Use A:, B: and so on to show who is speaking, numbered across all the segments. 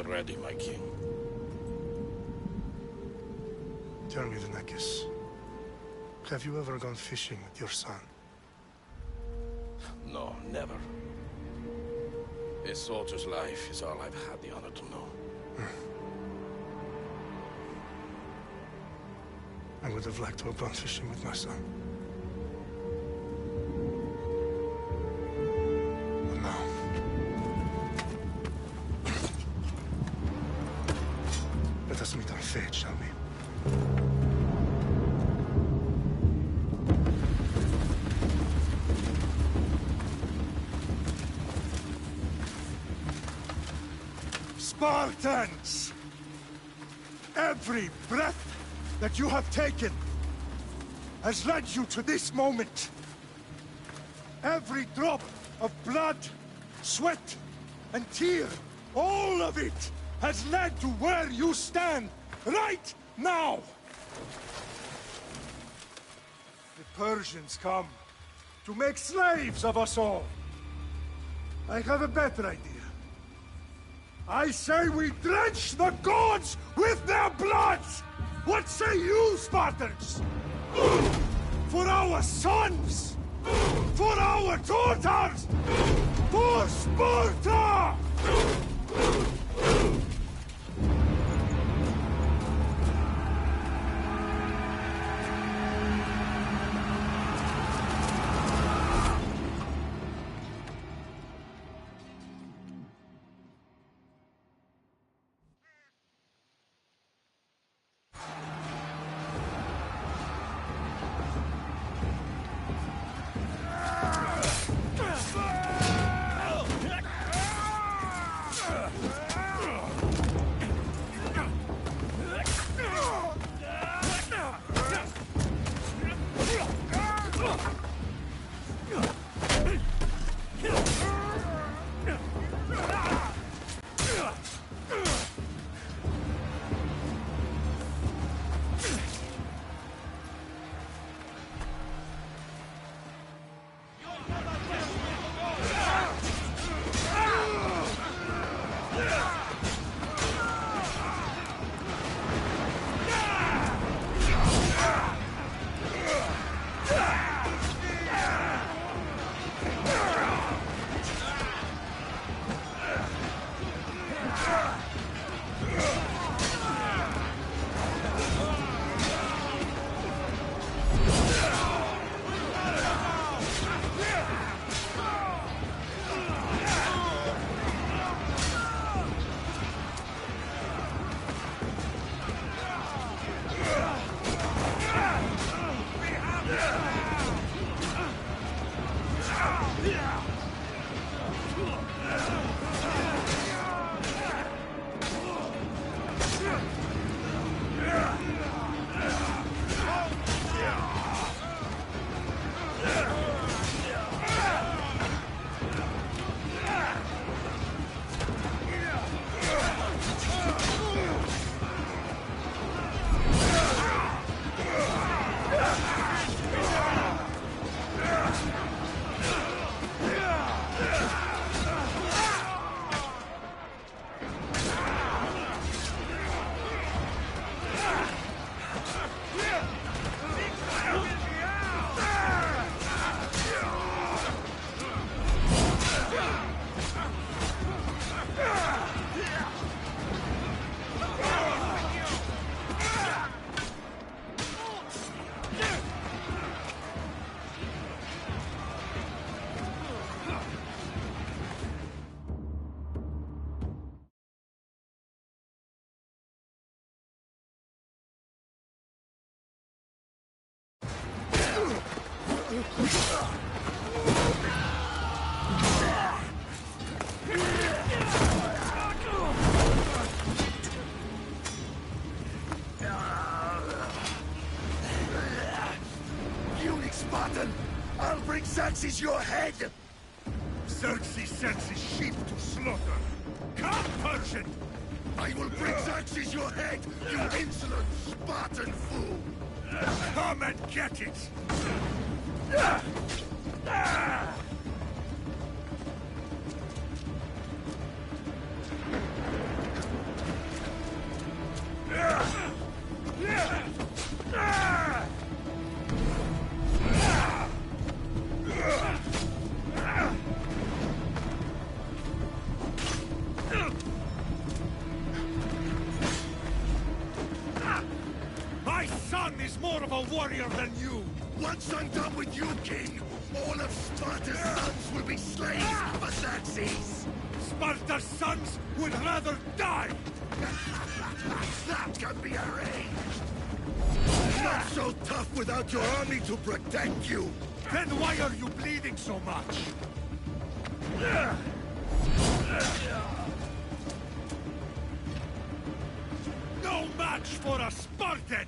A: ready, my king.
B: Tell me, Venekis, have you ever gone fishing with your son?
A: No, never. A soldier's life is all I've had the honor to know.
B: I would have liked to have gone fishing with my son. But now... let us meet our fate, shall we?
C: Spartans! Every breath that you have taken has led you to this moment. Every drop of blood, sweat, and tear, all of it has led to where you stand right now. The Persians come to make slaves of us all. I have a better idea. I say we drench the gods with their blood! What say you, Spartans? For our sons! For our daughters! For Sparta!
D: Xerxes your head! Xerxes sends his sheep to slaughter. Come, Persian! I will bring Xerxes your head, you insolent Spartan fool! Come and get it! My son is more of a warrior than you! Once I'm done with you, King, all of Sparta's sons will be slaves for Xerxes! Sparta's sons would rather die! That can be arranged! Not so tough without your army to protect you! Then why are you bleeding so much? No match for a Spartan!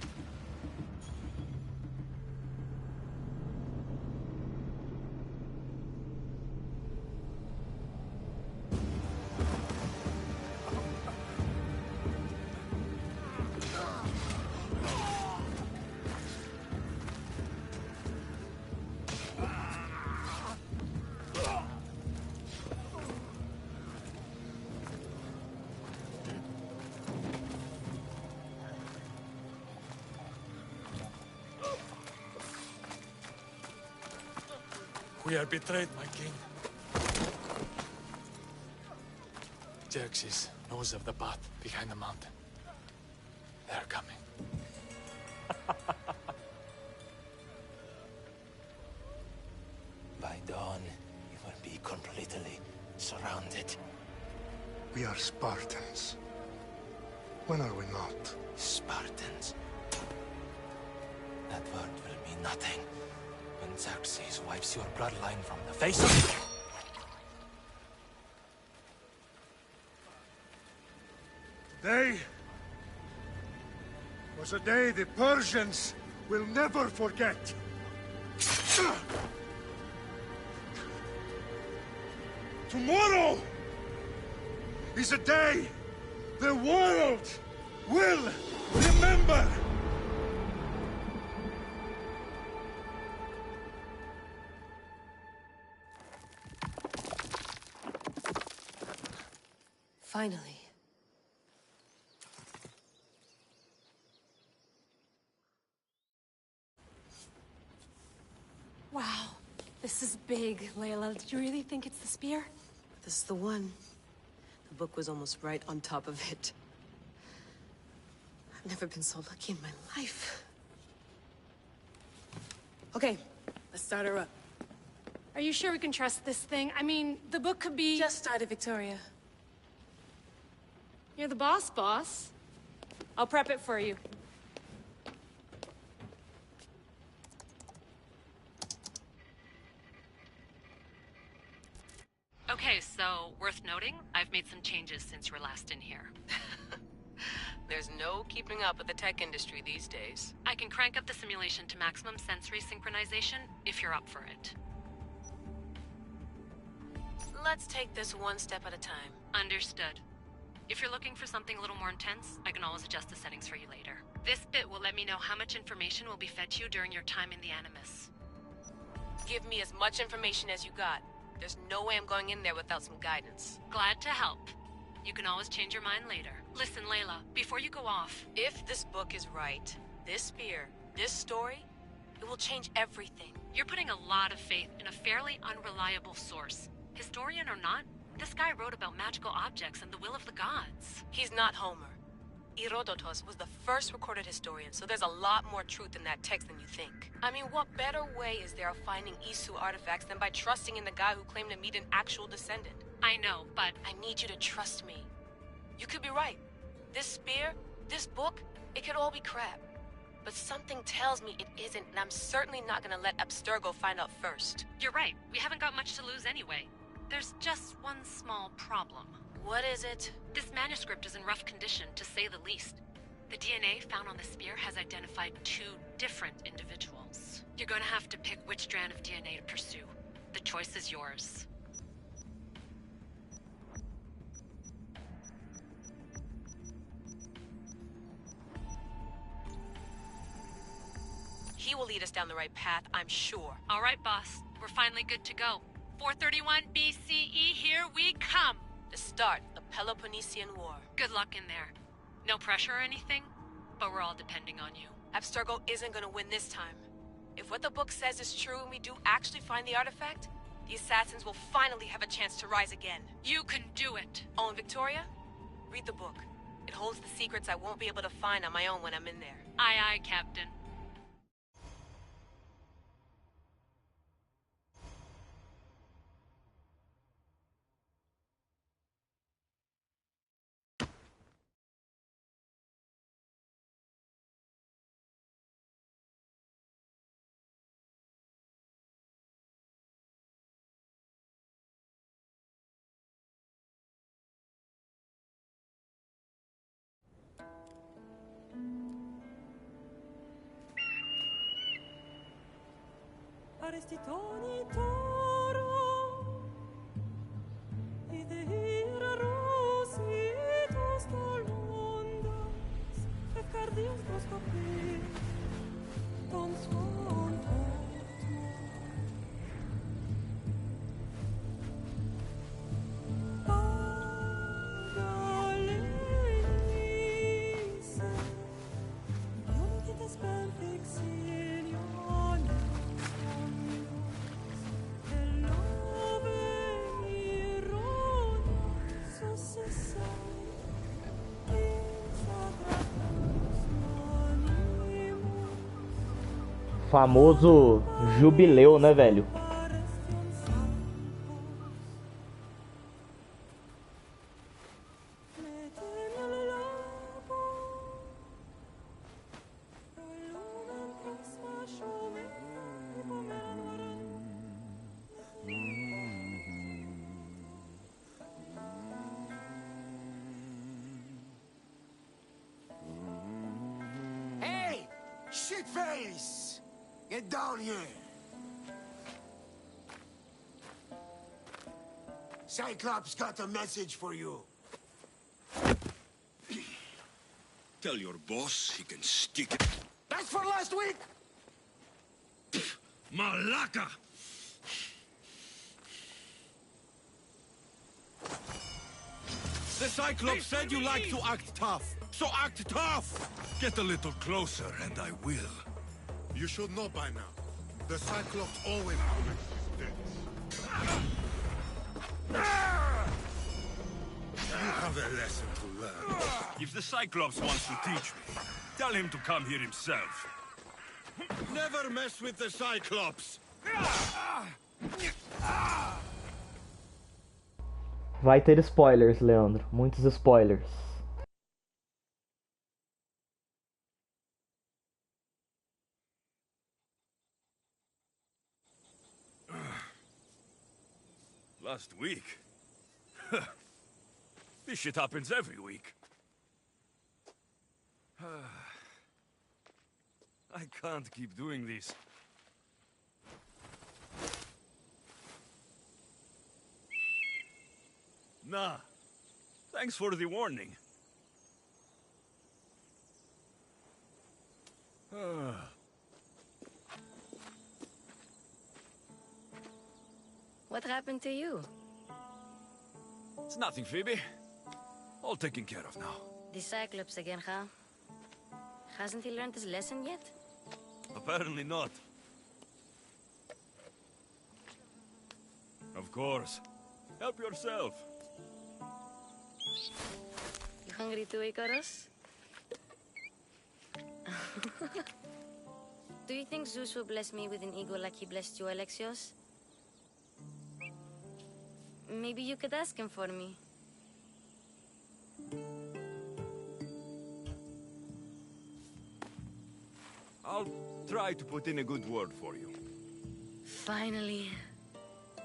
E: We are betrayed, my king. Xerxes knows of the path behind the mountain. They're coming.
F: By dawn, you will be completely surrounded.
B: We are Spartans. When are we not?
F: Spartans. That word will mean nothing when Xerxes wipes your bloodline from the face of it.
C: Day was a day the Persians will never forget. Tomorrow is a day the world will remember.
G: Finally.
H: Wow, this is big, Layla. Did you really think it's the spear?
G: This is the one. The book was almost right on top of it. I've never been so lucky in my life. Okay, let's start her up.
H: Are you sure we can trust this thing? I mean, the book could be...
G: Just started, Victoria.
H: You're the boss. I'll prep it for you.
I: Okay, so, worth noting, I've made some changes since you were last in here.
G: There's no keeping up with the tech industry these days.
I: I can crank up the simulation to maximum sensory synchronization, if you're up for it.
G: Let's take this one step at a time.
I: Understood. If you're looking for something a little more intense, I can always adjust the settings for you later. This bit will let me know how much information will be fed to you during your time in the Animus.
G: Give me as much information as you got. There's no way I'm going in there without some guidance.
I: Glad to help. You can always change your mind later. Listen, Layla, before you go off...
G: If this book is right, this spear, this story, it will change everything.
I: You're putting a lot of faith in a fairly unreliable source. Historian or not, this guy wrote about magical objects and the will of the gods.
G: He's not Homer. Herodotus was the first recorded historian, so there's a lot more truth in that text than you think. I mean, what better way is there of finding Isu artifacts than by trusting in the guy who claimed to meet an actual descendant?
I: I know, but...
G: I need you to trust me. You could be right. This spear, this book, it could all be crap. But something tells me it isn't, and I'm certainly not gonna let Abstergo find out first.
I: You're right. We haven't got much to lose anyway. There's just one small problem.
G: What is it?
I: This manuscript is in rough condition, to say the least. The DNA found on the spear has identified 2 different individuals. You're gonna have to pick which strand of DNA to pursue. The choice is yours.
G: He will lead us down the right path, I'm sure.
I: All right, boss. We're finally good to go. 431 BCE, here we come!
G: The start of the Peloponnesian War.
I: Good luck in there. No pressure or anything, but we're all depending on you.
G: Abstergo isn't gonna win this time. If what the book says is true and we do actually find the artifact, the assassins will finally have a chance to rise again.
I: You can do it.
G: Oh, and Victoria? Read the book. It holds the secrets I won't be able to find on my own when I'm in there.
I: Aye, aye, Captain.
J: Arrestitoni toro, idehira rositos tolondas, fefcardios proskopir, ton svon
K: Famoso jubileu, né, velho?
D: Hey! Shitface! Get down here! Cyclops got a message for you.
L: Tell your boss he can stick it.
D: That's for last week!
L: Malaka! The Cyclops said you like to act tough, so act tough! Get a little closer and I will.
C: You should know by now. The Cyclops always protects
L: You have a lesson to learn. If the Cyclops wants to teach me, tell him to come here himself. Never mess with the Cyclops!
K: Vai ter spoilers, Leandro. Muitos spoilers.
L: Last week? This shit happens every week. I can't keep doing this. Nah. Thanks for the warning.
M: What happened to you?
L: It's nothing, Phoebe. All taken care of now.
M: The Cyclops again, huh? Hasn't he learned his lesson yet?
L: Apparently not. Of course. Help yourself.
M: You hungry too, Icarus? Do you think Zeus will bless me with an ego like he blessed you, Alexios? Maybe you could ask him for me.
L: I'll try to put in a good word for you.
M: Finally.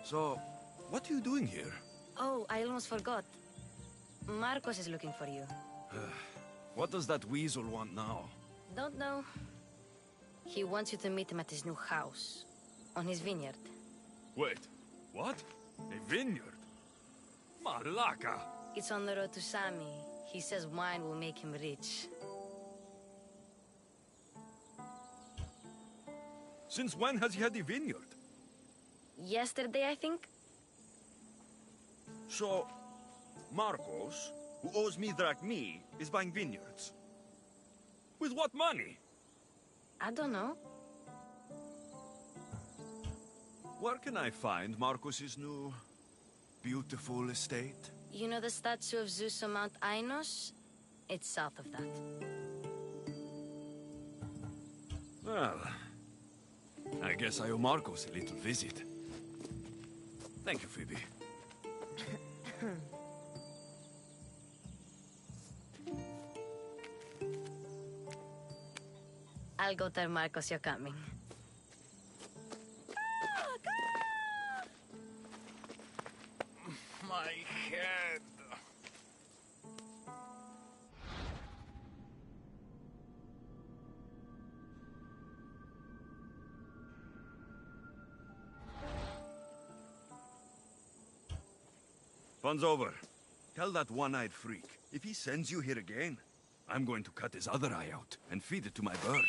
L: So, what are you doing here?
M: Oh, I almost forgot. Marcos is looking for you.
L: What does that weasel want now?
M: Don't know. He wants you to meet him at his new house. On his vineyard.
L: Wait, what? A vineyard? Malaka!
M: It's on the road to Sami. He says wine will make him rich.
L: Since when has he had a vineyard?
M: Yesterday, I think?
L: So, Marcos, who owes me drachmi, is buying vineyards. With what money?
M: I don't know.
L: Where can I find Marcus's new, beautiful estate?
M: You know the statue of Zeus on Mount Ainos? It's south of that.
L: Well, I guess I owe Marcus a little visit. Thank you, Phoebe.
M: I'll go tell Marcos you're coming.
E: My head.
L: Fun's over. Tell that one-eyed freak, if he sends you here again, I'm going to cut his other eye out and feed it to my bird.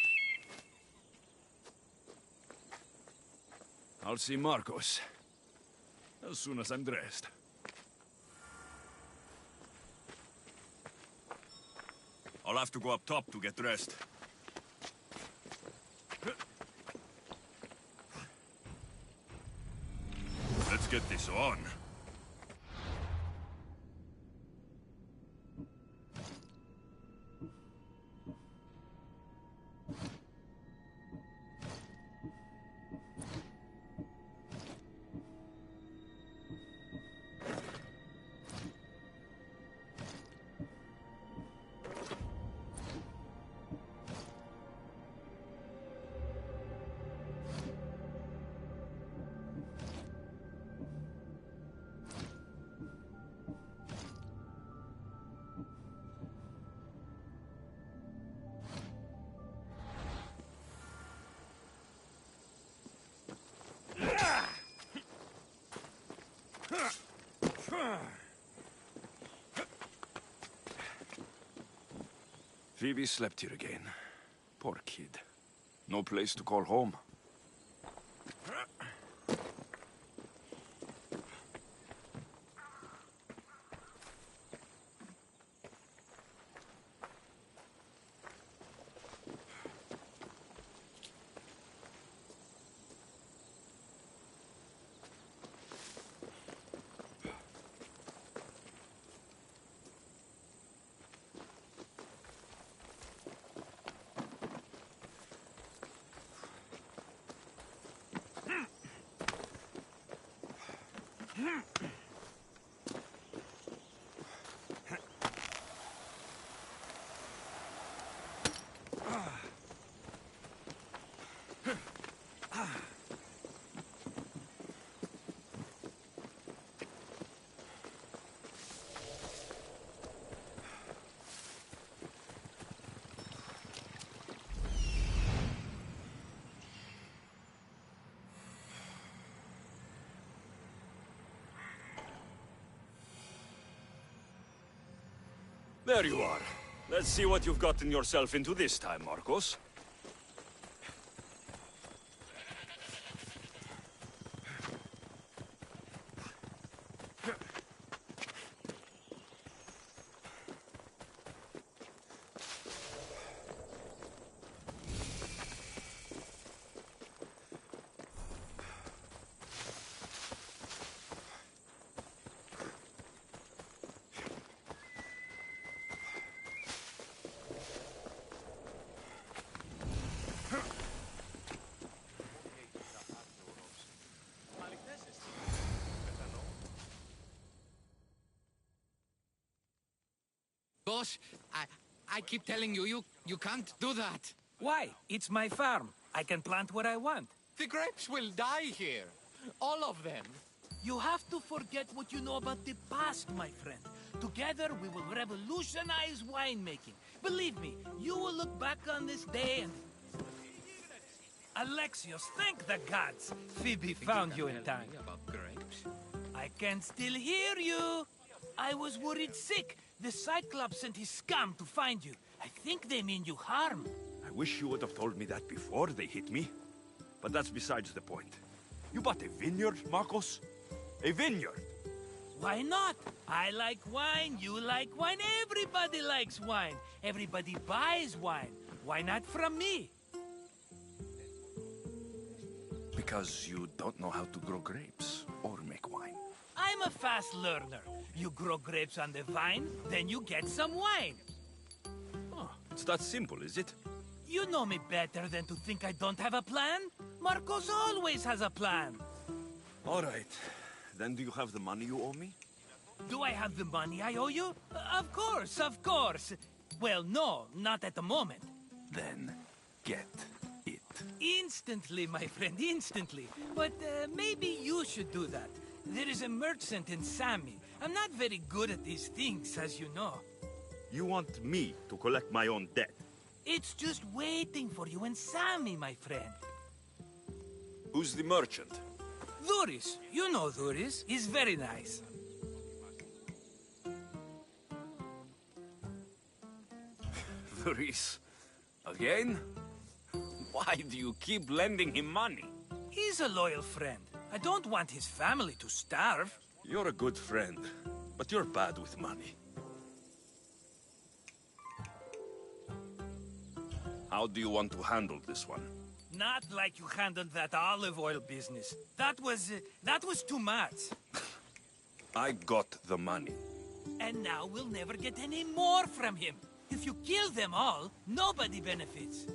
L: I'll see Marcos as soon as I'm dressed. I'll have to go up top to get dressed. Let's get this on. Phoebe slept here again. Poor kid. No place to call home. There you are. Let's see what you've gotten yourself into this time, Marcos.
N: Boss, I keep telling you, you can't do that.
O: Why? It's my farm. I can plant what I want.
N: The grapes will die here. All of them.
O: You have to forget what you know about the past, my friend. Together, we will revolutionize winemaking. Believe me, you will look back on this day and... Alexios, thank the gods! Phoebe found you in time.
N: About grapes?
O: I can still hear you! I was worried sick. The Cyclops sent his scum to find you. I think they mean you harm.
L: I wish you would have told me that before they hit me. But that's besides the point. You bought a vineyard, Marcos? A vineyard?
O: Why not? I like wine, you like wine, everybody likes wine. Everybody buys wine. Why not from me?
L: because you don't know how to grow grapes or make wine.
O: I'm a fast learner. You grow grapes on the vine, then you get some wine.
L: Oh, it's that simple, is it?
O: You know me better than to think I don't have a plan. Marcos always has a plan.
L: All right. Then do you have the money you owe me?
O: Do I have the money I owe you? Of course, of course. Well, no, not at the moment.
L: Then get it.
O: Instantly, my friend, instantly. But maybe you should do that. There is a merchant in Sami. I'm not very good at these things, as you know.
L: You want me to collect my own debt?
O: It's just waiting for you in Sami, my friend.
L: Who's the merchant?
O: Duris. You know Duris. He's very nice.
L: Duris? Again? Why do you keep lending him money?
O: He's a loyal friend. I don't want his family to starve.
L: You're a good friend, but you're bad with money. How do you want to handle this one?
O: Not like you handled that olive oil business. That was too much.
L: I got the money.
O: And now we'll never get any more from him. If you kill them all, nobody benefits.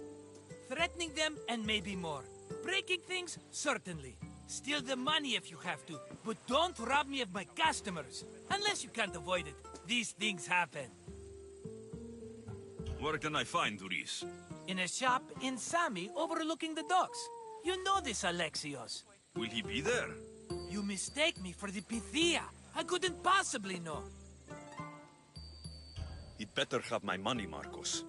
O: Threatening them, and maybe more. Breaking things, certainly. Steal the money if you have to, but don't rob me of my customers. Unless you can't avoid it. These things happen.
L: Where can I find Duris?
O: In a shop in Sami, overlooking the docks. You know this, Alexios.
L: Will he be there?
O: You mistake me for the Pythia. I couldn't possibly know.
L: He'd better have my money, Marcos.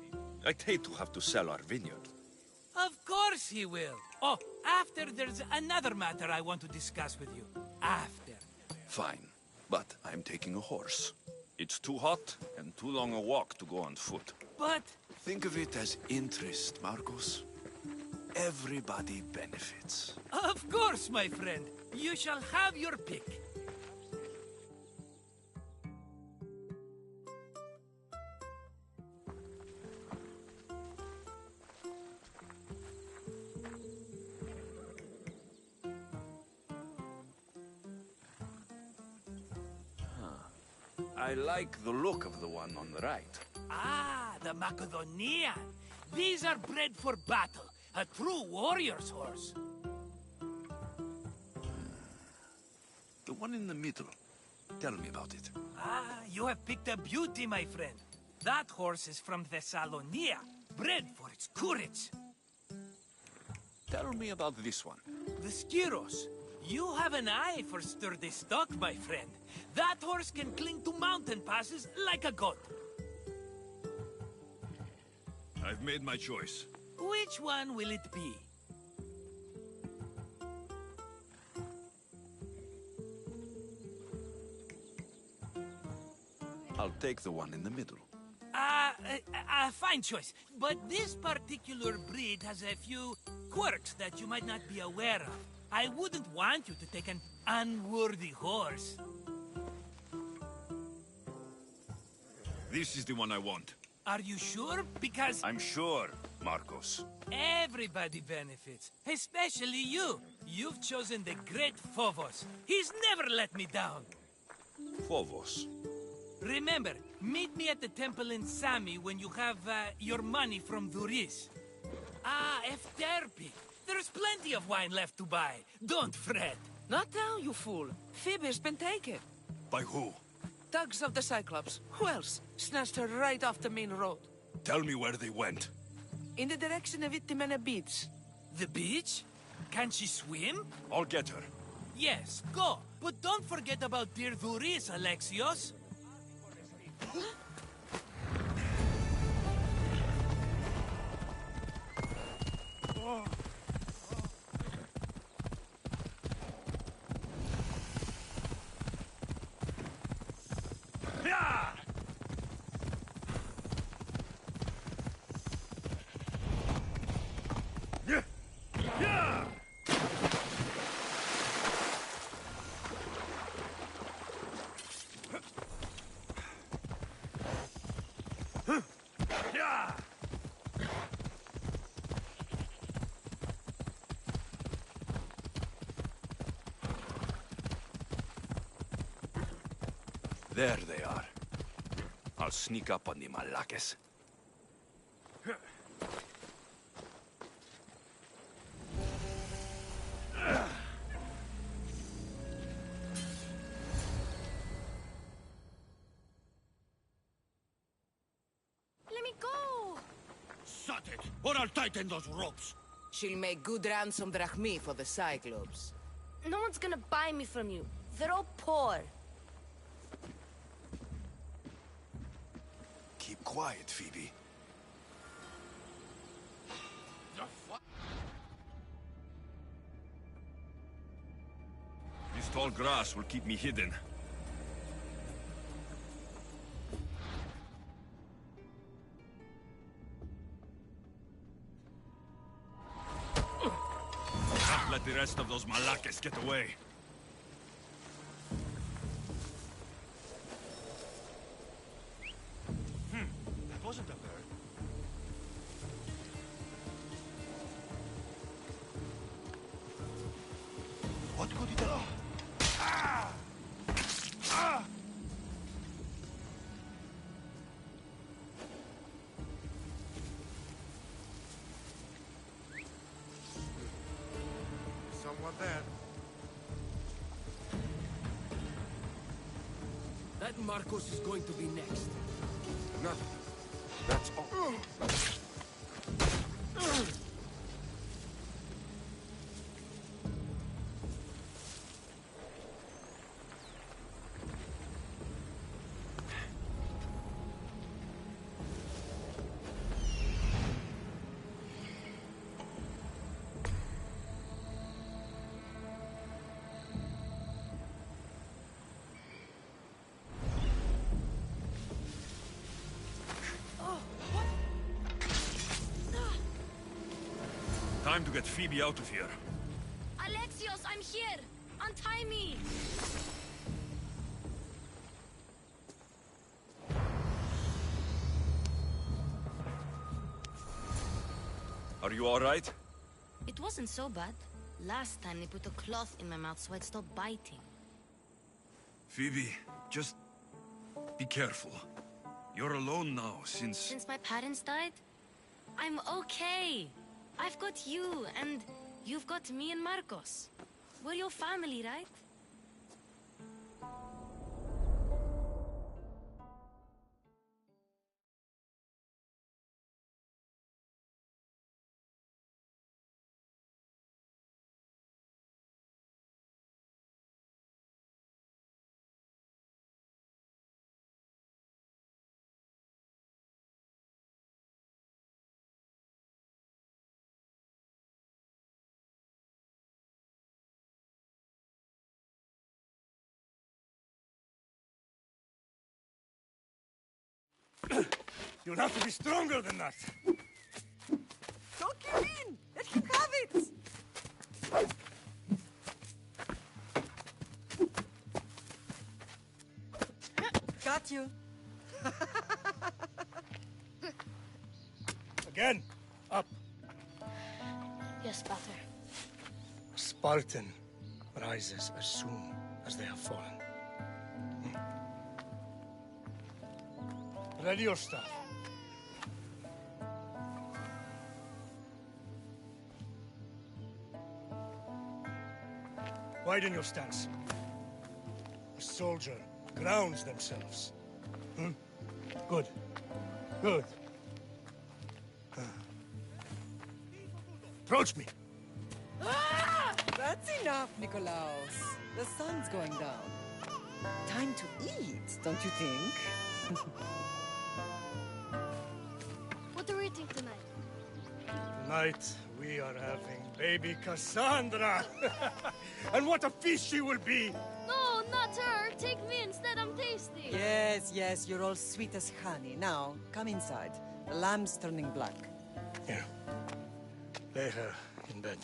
L: I'd hate to have to sell our vineyard.
O: Of course he will. Oh, after there's another matter I want to discuss with you. After.
L: Fine, but I'm taking a horse. It's too hot and too long a walk to go on foot.
O: But...
L: Think of it as interest, Marcos. Everybody benefits.
O: Of course, my friend. You shall have your pick.
L: I like the look of the one on the right.
O: Ah, the Macedonian. These are bred for battle. A true warrior's horse.
L: The one in the middle. Tell me about it.
O: Ah, you have picked a beauty, my friend. That horse is from Thessalonia, bred for its courage.
L: Tell me about this one.
O: The Skyros. You have an eye for sturdy stock, my friend. That horse can cling to mountain passes like a goat.
L: I've made my choice.
O: Which one will it be?
L: I'll take the one in the middle.
O: Fine choice. But this particular breed has a few quirks that you might not be aware of. I wouldn't want you to take an unworthy horse.
L: This is the one I want.
O: Are you sure? Because...
L: I'm sure, Marcos.
O: Everybody benefits. Especially you. You've chosen the great Phobos. He's never let me down.
L: Phobos.
O: Remember, meet me at the temple in Sami when you have your money from Duris. Ah, Efterpi. There's plenty of wine left to buy. Don't fret.
P: Not now, you fool. Phoebe's been taken.
L: By who?
P: Thugs of the Cyclops. Who else? Snatched her right off the main road.
L: Tell me where they went.
P: In the direction of Itimena Beach.
O: The beach? Can she swim?
L: I'll get her.
O: Yes, go. But don't forget about dear Duris, Alexios.
C: Oh.
L: There they are. I'll sneak up on the Malakes.
H: Let me go!
D: Shut it, or I'll tighten those ropes.
P: She'll make good ransom drachmi for the Cyclops.
M: No one's gonna buy me from you. They're all poor.
D: Keep quiet, Phoebe.
L: This tall grass will keep me hidden. Can't let the rest of those Malakes get away.
C: That wasn't a bird. What could it have? Ah! Ah! Someone there.
Q: That Marcos is going to be next.
D: Nothing. That's all.
L: Time to get Phoebe out of here.
M: Alexios, I'm here! Untie me!
L: Are you all right?
M: It wasn't so bad. Last time they put a cloth in my mouth so I'd stop biting.
L: Phoebe, just be careful. You're alone now since...
M: Since my parents died? I'm okay. I've got you, and you've got me and Marcos. We're your family, right?
C: You'll have to be stronger than that.
P: Don't give in! Let him have it! Got you.
C: Again. Up.
M: Yes, Father.
B: A Spartan rises as soon as they have fallen.
C: Ready your staff. Widen your stance. A soldier grounds themselves. Good. Good. Approach me.
P: Ah! That's enough, Nikolaos. The sun's going down. Time to eat, don't you think?
H: What are we eating tonight?
C: Tonight, we are having baby Cassandra. And what a feast she will be!
H: No, not her. Take me instead. I'm tasty.
P: Yes, yes, you're all sweet as honey. Now, come inside. The lamb's turning black.
B: Here. Lay her in bed.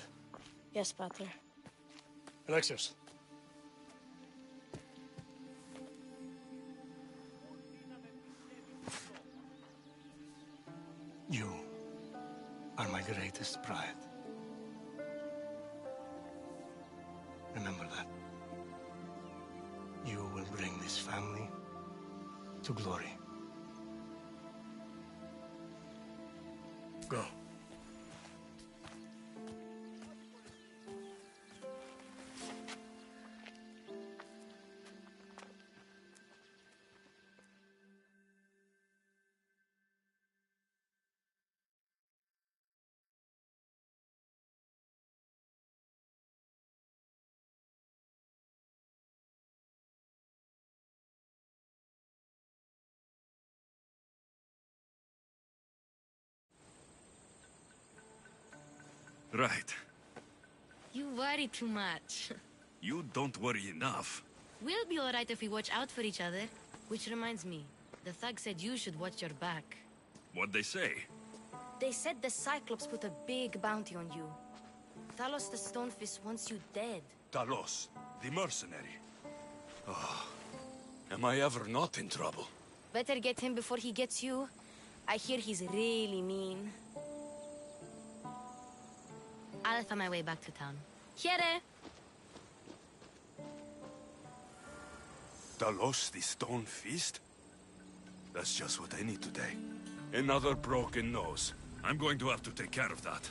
M: Yes, Pater.
B: Alexios. You are my greatest pride. Remember that. You will bring this family to glory. Go.
L: Right.
M: You worry too much.
L: You don't worry enough.
M: We'll be alright if we watch out for each other. Which reminds me, the thug said you should watch your back.
L: What'd they say?
M: They said the Cyclops put a big bounty on you. Talos the Stonefist wants you dead.
L: Talos, the mercenary. Oh, am I ever not in trouble?
M: Better get him before he gets you. I hear he's really mean. I'll find my way back to town. Here!
L: Talos, the Stone Fist? That's just what I need today. Another broken nose. I'm going to have to take care of that.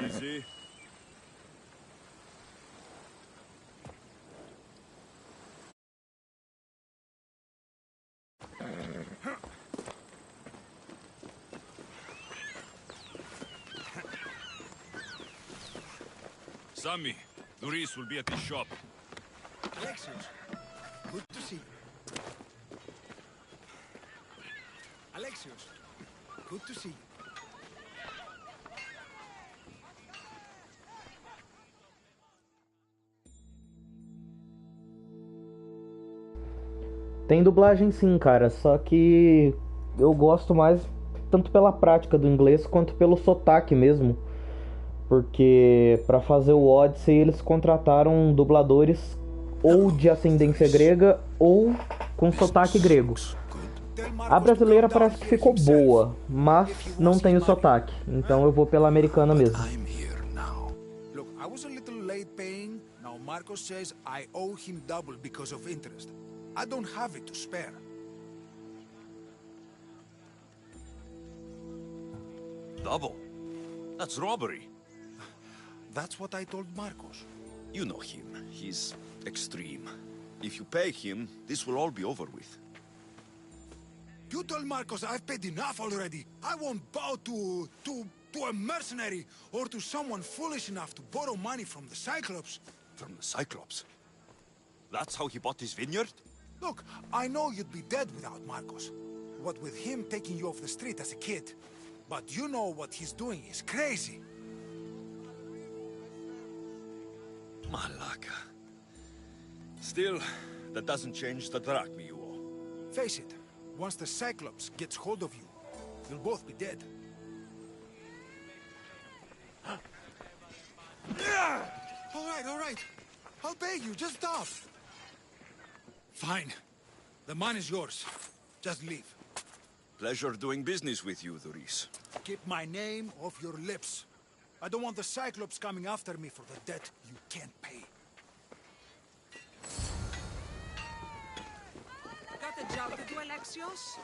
L: Easy. Sammy, Doris will be at the shop.
C: Alexios, good to see you. Alexios, good to see you.
K: Tem dublagem sim, cara, só que eu gosto mais tanto pela prática do inglês quanto pelo sotaque mesmo. Porque para fazer o Odyssey eles contrataram dubladores ou de ascendência grega ou com sotaque grego. A brasileira parece que ficou boa, mas não tem o sotaque, então eu vou pela americana mesmo.
C: Look, I was a little late paying. Now Marcos says I owe him double because of interest. I don't have it to spare.
L: Double? That's robbery.
C: That's what I told Marcos.
R: You know him. He's extreme. If you pay him, this will all be over with.
C: You told Marcos I've paid enough already. I won't bow to a mercenary or to someone foolish enough to borrow money from the Cyclops.
R: From the Cyclops? That's how he bought his vineyard?
C: Look, I know you'd be dead without Marcos. What with him taking you off the street as a kid. But you know what he's doing is crazy.
R: Malaka. Still, that doesn't change the drachma you owe.
C: Face it, once the Cyclops gets hold of you, you'll both be dead. All right. I'll pay you, just stop. Fine. The money's yours. Just leave.
R: Pleasure doing business with you, Doris.
C: Keep my name off your lips. I don't want the Cyclops coming after me for the debt you can't pay.
P: Got a job to do, Alexios?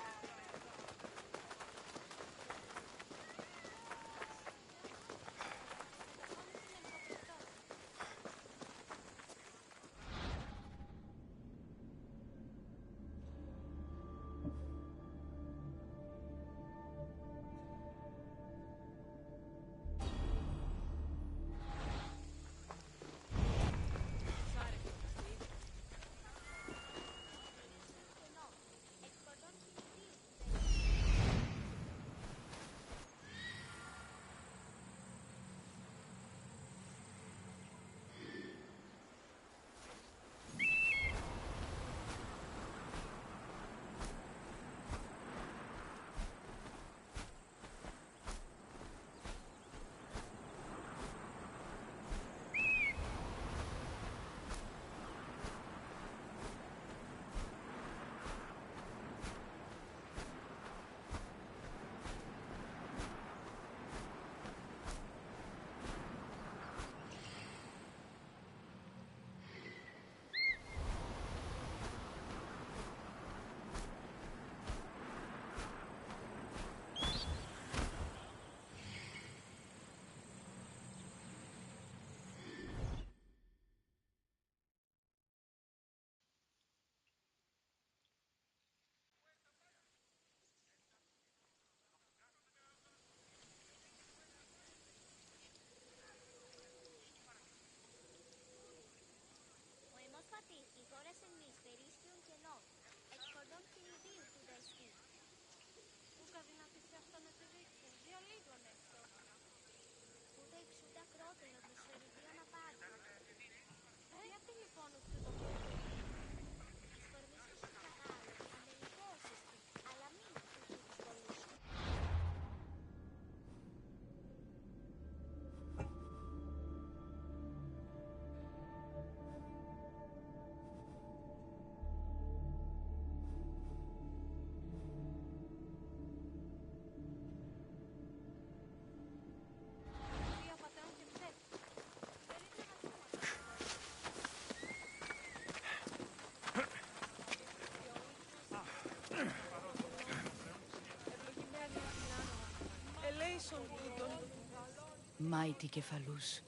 S: Mighty Cephalus,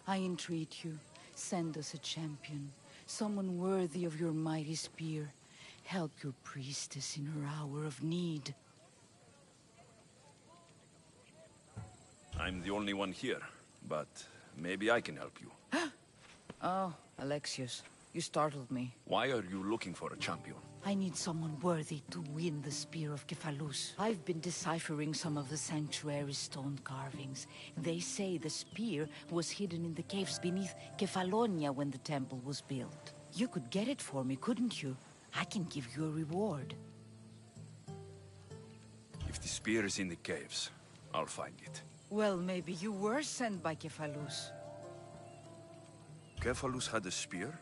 S: I entreat you, send us a champion, someone worthy of your mighty spear. Help your priestess in her hour of need.
R: I'm the only one here, but maybe I can help you.
S: Oh, Alexios, you startled me.
R: Why are you looking for a champion?
S: I need someone worthy to win the spear of Cephalus. I've been deciphering some of the sanctuary's stone carvings. They say the spear was hidden in the caves beneath Kefalonia when the temple was built. You could get it for me, couldn't you? I can give you a reward.
R: If the spear is in the caves, I'll find it.
S: Well, maybe you were sent by Cephalus.
R: Cephalus had a spear?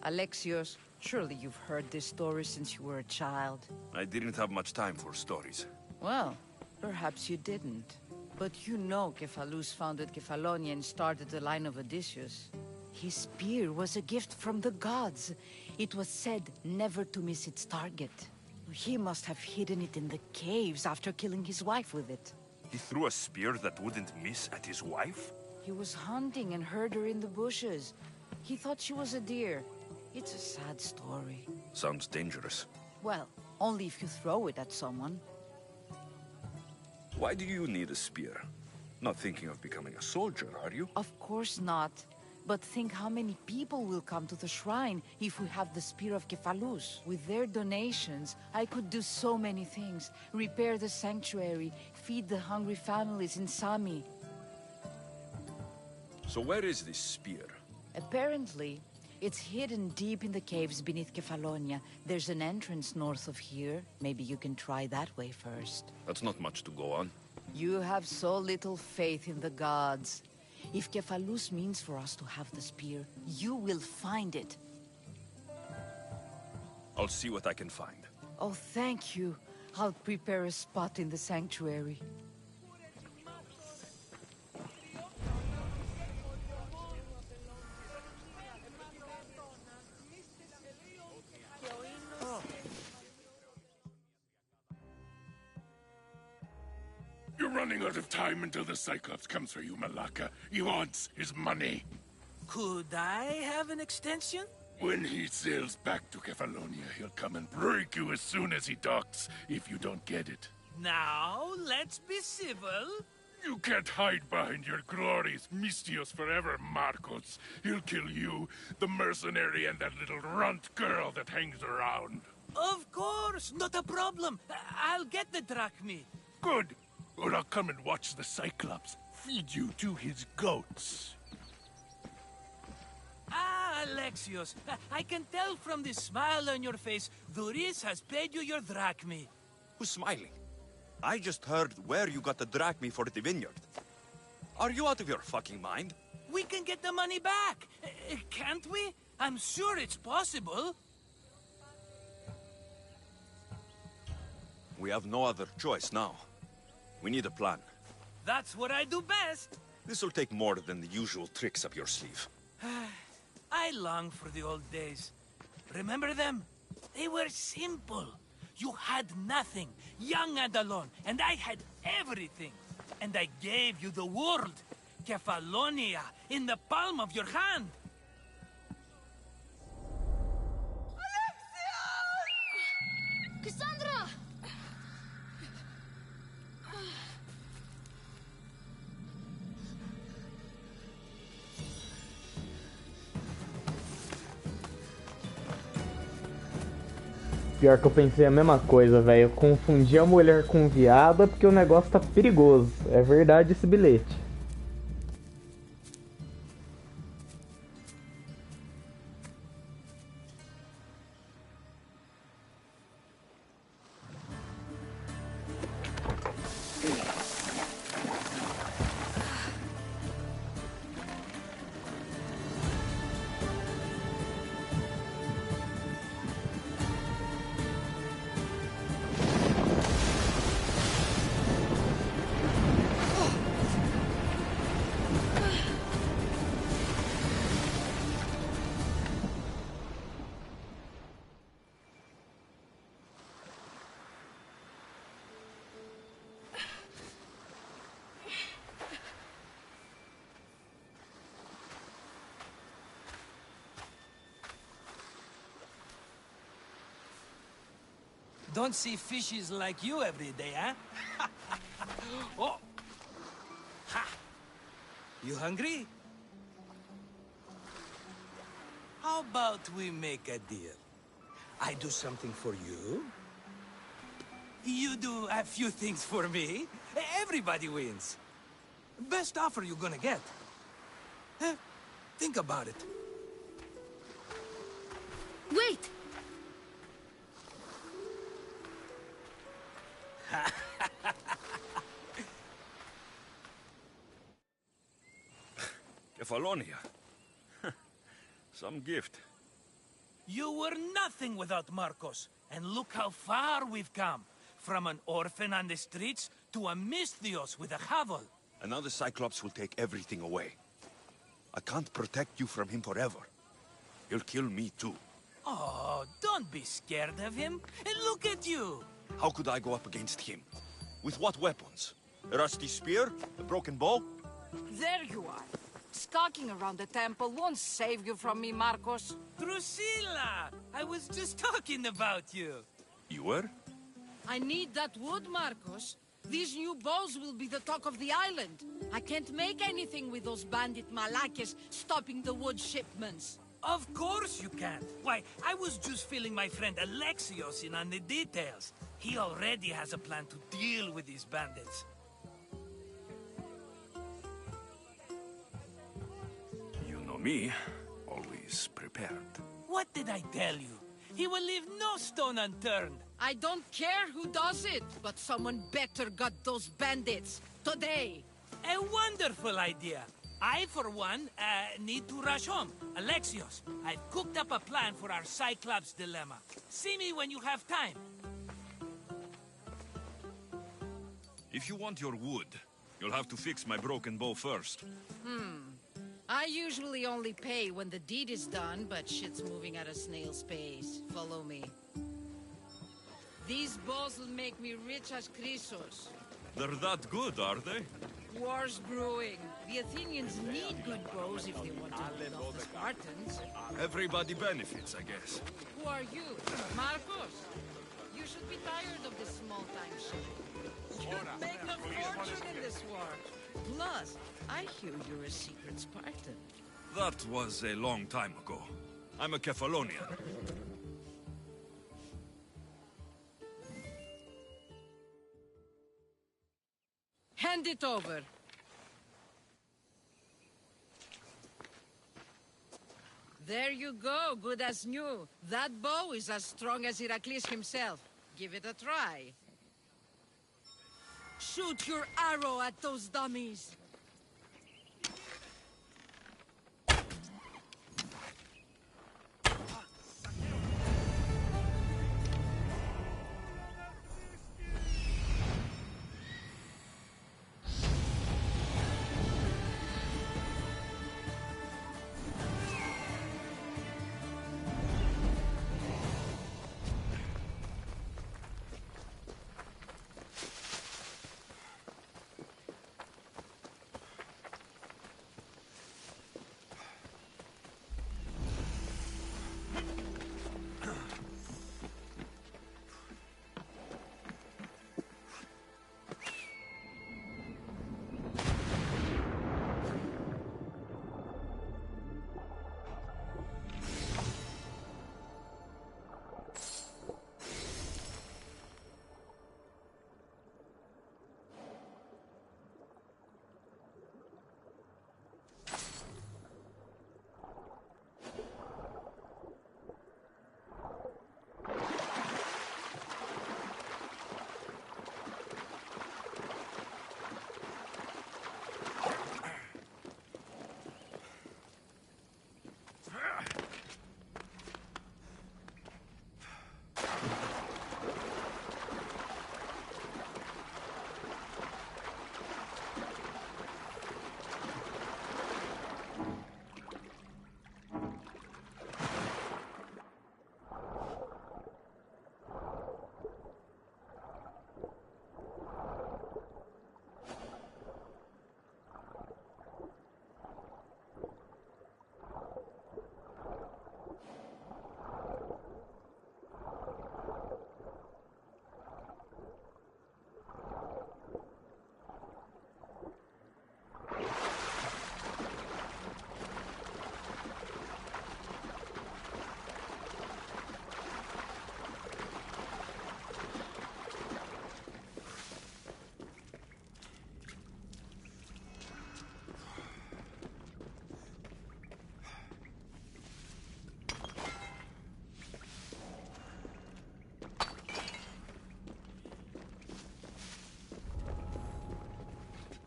S: Alexios, surely you've heard this story since you were a child.
R: I didn't have much time for stories.
S: Well, perhaps you didn't. But you know Cephalus founded Kefalonia and started the line of Odysseus. His spear was a gift from the gods. It was said never to miss its target. He must have hidden it in the caves after killing his wife with it.
R: He threw a spear that wouldn't miss at his wife?
S: He was hunting and heard her in the bushes. He thought she was a deer. It's a sad story.
R: Sounds dangerous.
S: Well, only if you throw it at someone.
R: Why do you need a spear? Not thinking of becoming a soldier, are you?
S: Of course not. But think how many people will come to the shrine if we have the spear of Cephalus. With their donations, I could do so many things. Repair the sanctuary, feed the hungry families in Sami.
R: So where is this spear?
S: Apparently, it's hidden deep in the caves beneath Kefalonia. There's an entrance north of here. Maybe you can try that way first.
R: That's not much to go on.
S: You have so little faith in the gods. If Cephalus means for us to have the spear, you will find it.
R: I'll see what I can find.
S: Oh, thank you. I'll prepare a spot in the sanctuary.
L: You're running out of time until the Cyclops comes for you, Malaka. He wants his money.
O: Could I have an extension?
L: When he sails back to Kefalonia, he'll come and break you as soon as he docks, if you don't get it.
O: Now, let's be civil.
L: You can't hide behind your glorious Mistios forever, Marcos. He'll kill you, the mercenary, and that little runt girl that hangs around.
O: Of course, not a problem. I'll get the drachmi.
L: Good. Or I'll come and watch the Cyclops feed you to his goats.
O: Ah, Alexios, I can tell from the smile on your face, Duris has paid you your drachmi.
R: Who's smiling? I just heard where you got the drachmi for the vineyard. Are you out of your fucking mind?
O: We can get the money back, can't we? I'm sure it's possible.
R: We have no other choice now. We need a plan.
O: That's what I do best.
R: This'll take more than the usual tricks up your sleeve.
O: I long for the old days. Remember them? They were simple. You had nothing, young and alone, and I had everything. And I gave you the world, Kefalonia, in the palm of your hand.
M: Cassandra!
K: Pior que eu pensei a mesma coisa, velho. Eu confundi a mulher com viada porque o negócio tá perigoso. É verdade esse bilhete.
O: Don't see fishes like you every day, huh? Oh! Ha! You hungry? How about we make a deal? I do something for you. You do a few things for me. Everybody wins. Best offer you're gonna get. Think about it.
M: Wait!
R: Kefalonia. Some gift.
O: You were nothing without Marcos, and look how far we've come. From an orphan on the streets to a Misthios with a hovel.
R: And now the Cyclops will take everything away. I can't protect you from him forever. He'll kill me too.
O: Oh, don't be scared of him. And look at you.
R: How could I go up against him? With what weapons? A rusty spear? A broken bow?
S: There you are. Skulking around the temple won't save you from me, Marcos.
O: Drusilla! I was just talking about you.
R: You were?
S: I need that wood, Marcos. These new bows will be the talk of the island. I can't make anything with those bandit malakes stopping the wood shipments.
O: Of course you can't. Why, I was just filling my friend Alexios in on the details. He already has a plan to deal with these bandits.
L: You know me, always prepared.
O: What did I tell you? He will leave no stone unturned.
S: I don't care who does it, but someone better got those bandits. Today.
O: A wonderful idea. I, for one, need to rush home. Alexios, I've cooked up a plan for our Cyclops dilemma. See me when you have time.
R: If you want your wood, you'll have to fix my broken bow first.
S: I usually only pay when the deed is done, but shit's moving at a snail's pace. Follow me. These bows will make me rich as Chrysos.
R: They're that good, are they?
S: War's brewing. The Athenians need good bows if they want to hold off the Spartans.
R: Everybody benefits, I guess.
S: Who are you? Marcos? You should be tired of this small-time shit. You'd make a fortune in this war. Plus, I hear you're a secret Spartan.
R: That was a long time ago. I'm a Kephalonian.
S: Hand it over. There you go, good as new. That bow is as strong as Heracles himself. Give it a try. Shoot your arrow at those dummies.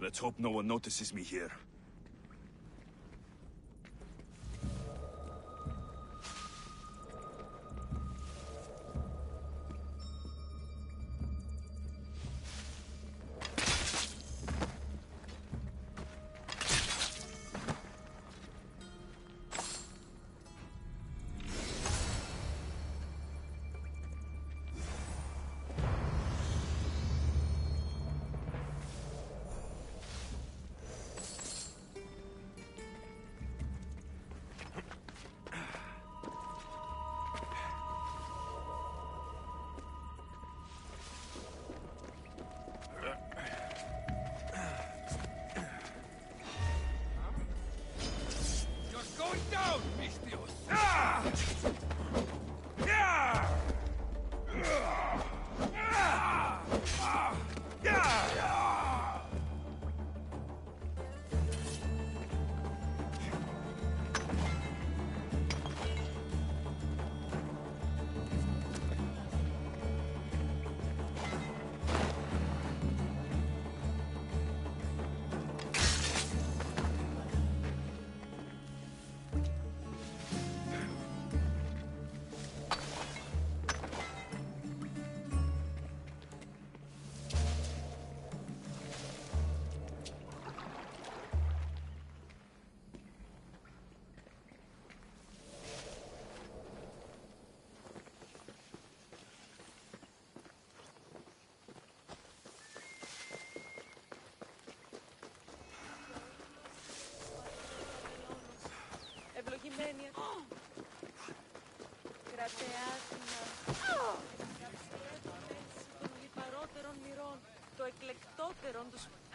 R: Let's hope no one notices me here.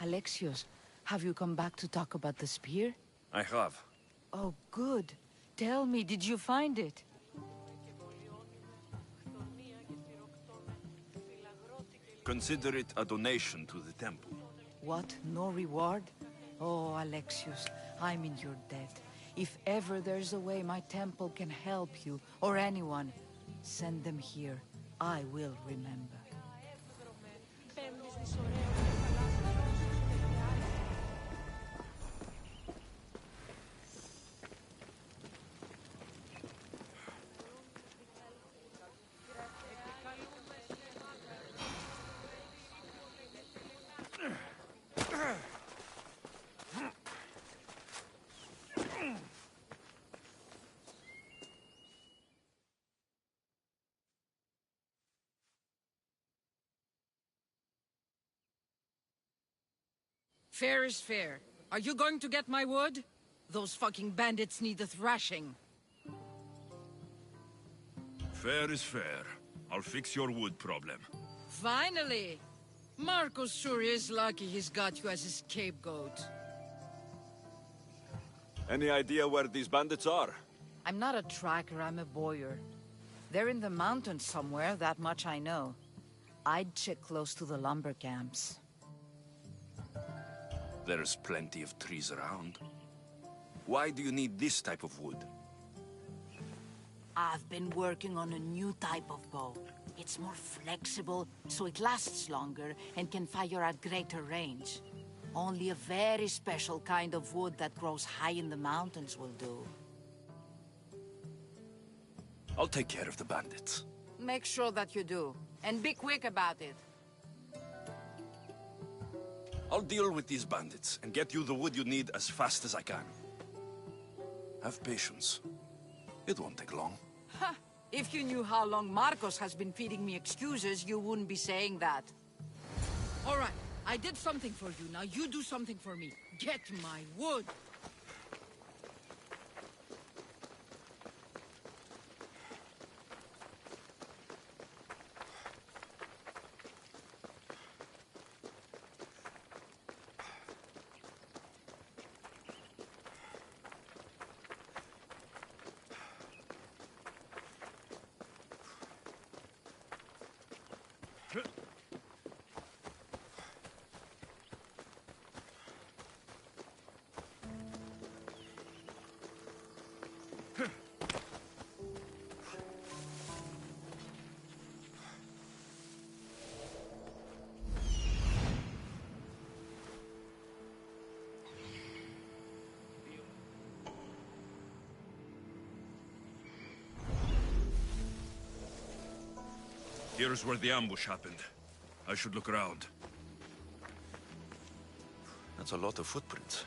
S: Alexios, have you come back to talk about the spear?
R: I have.
S: Oh, good. Tell me, did you find it?
R: Consider it a donation to the temple.
S: What? No reward? Oh, Alexios, I'm in your debt. If ever there's a way my temple can help you, or anyone, send them here. I will remember.
P: Fair is fair. Are you going to get my wood? Those fucking bandits need a thrashing.
R: Fair is fair. I'll fix your wood problem.
P: Finally! Marcos sure is lucky he's got you as his scapegoat.
R: Any idea where these bandits are?
S: I'm not a tracker, I'm a boyer. They're in the mountains somewhere, that much I know. I'd check close to the lumber camps.
R: There's plenty of trees around. Why do you need this type of wood?
S: I've been working on a new type of bow. It's more flexible, so it lasts longer and can fire at greater range. Only a very special kind of wood that grows high in the mountains will do.
R: I'll take care of the bandits.
S: Make sure that you do, and be quick about it.
R: I'll deal with these bandits and get you the wood you need as fast as I can. Have patience. It won't take long.
S: Ha! If you knew how long Marcos has been feeding me excuses, you wouldn't be saying that.
P: All right, I did something for you. Now you do something for me. Get my wood.
R: Here's where the ambush happened. I should look around. That's a lot of footprints.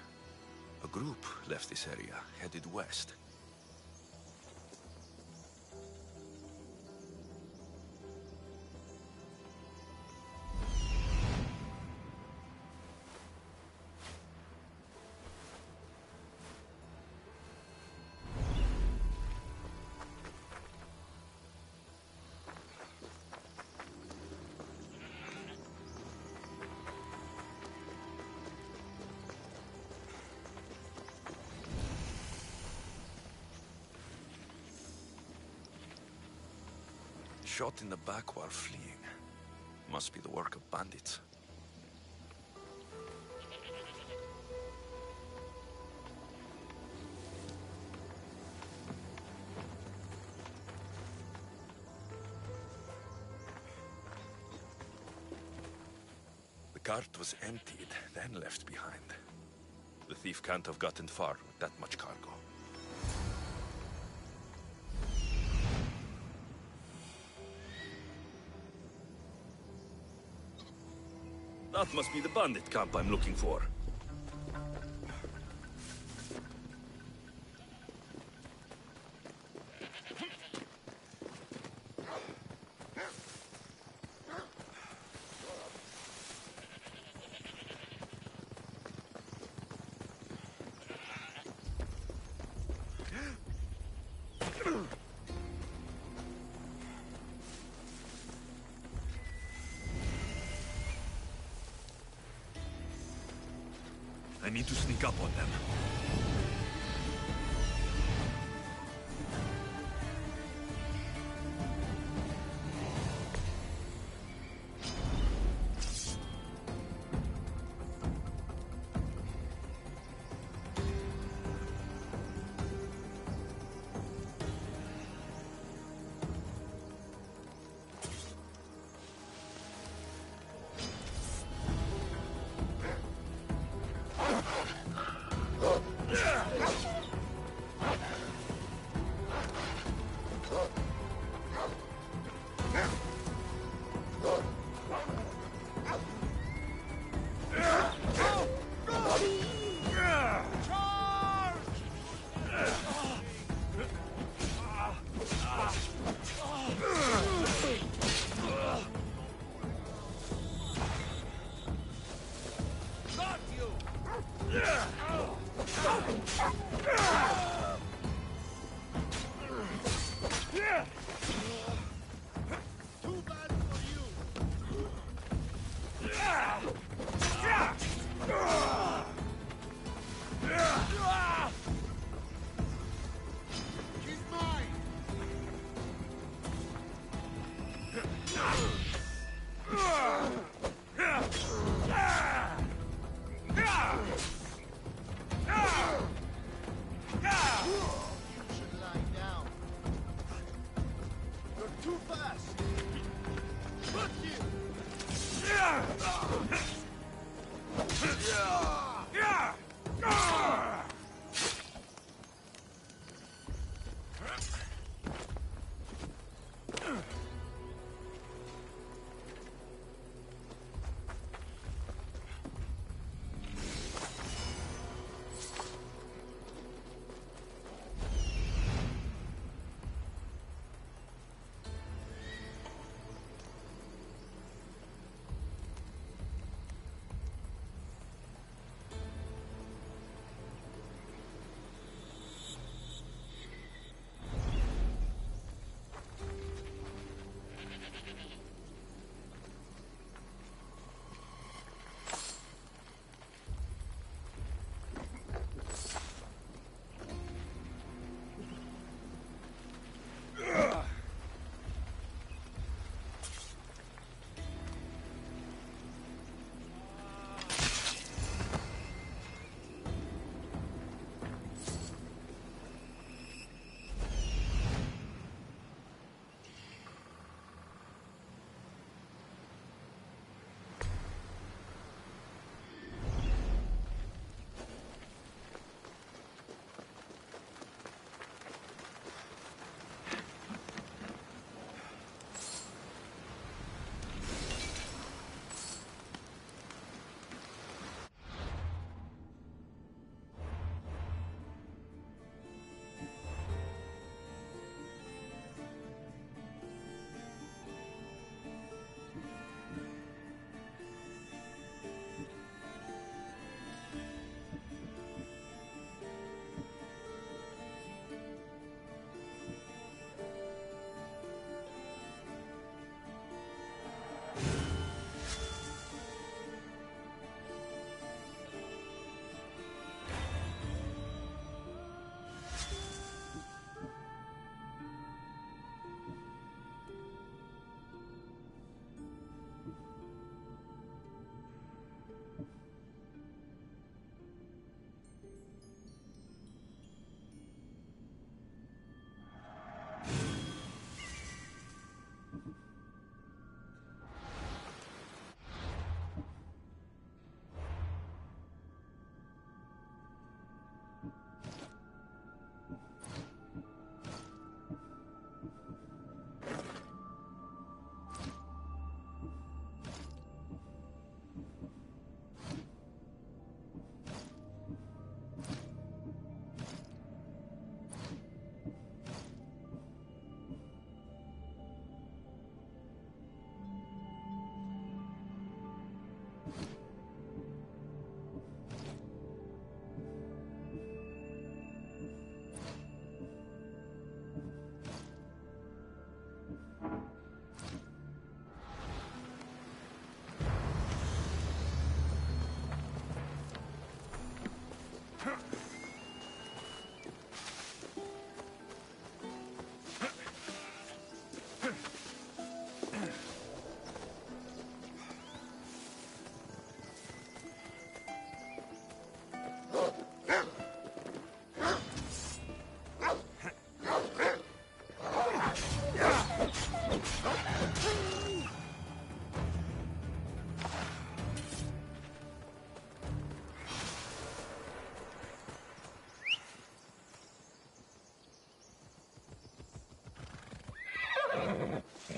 R: A group left this area, headed west. Shot in the back while fleeing. Must be the work of bandits. The cart was emptied, then left behind. The thief can't have gotten far with that much cargo. That must be the bandit camp I'm looking for.
D: need to sneak up on them.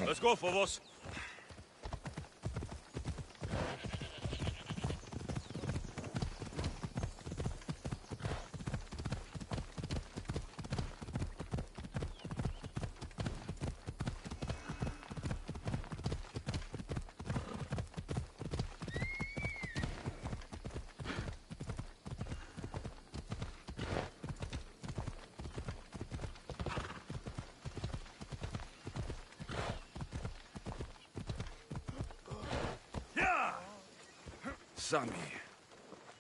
R: Let's go, Phobos. Sammy,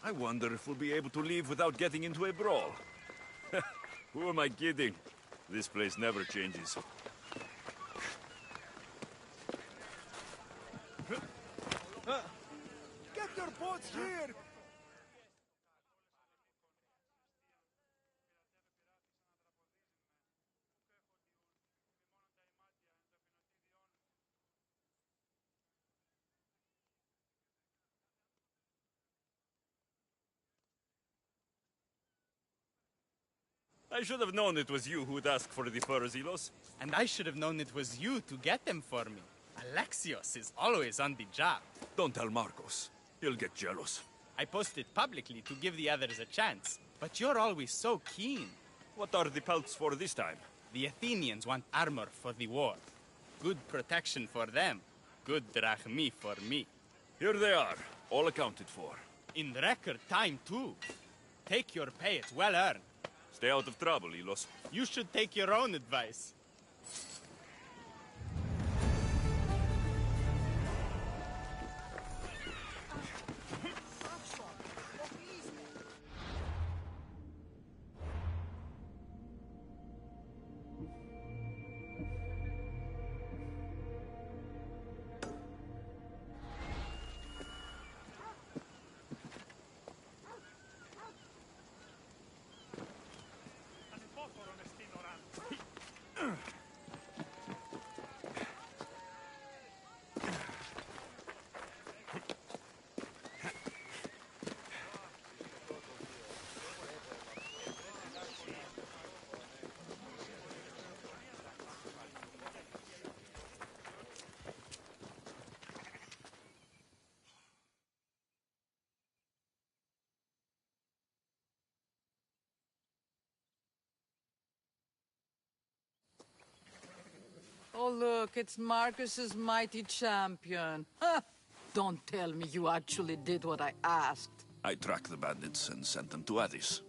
R: I wonder if we'll be able to leave without getting into a brawl. Who am I kidding? This place never changes.
C: Get your boats here!
R: I should have known it was you who'd ask for the furs, Ilos.
T: And I should have known it was you to get them for me. Alexios is always on the job.
R: Don't tell Marcos. He'll get jealous.
T: I posted publicly to give the others a chance, but you're always so keen.
R: What are the pelts for this time?
T: The Athenians want armor for the war. Good protection for them. Good drachmi for me.
R: Here they are, all accounted for.
T: In record time, too. Take your pay, it's well earned.
R: Stay out of trouble, Ilos.
T: You should take your own advice.
S: Oh, look, it's Marcus's mighty champion. Ha! Don't tell me you actually did what I asked.
R: I tracked the bandits and sent them to Addis.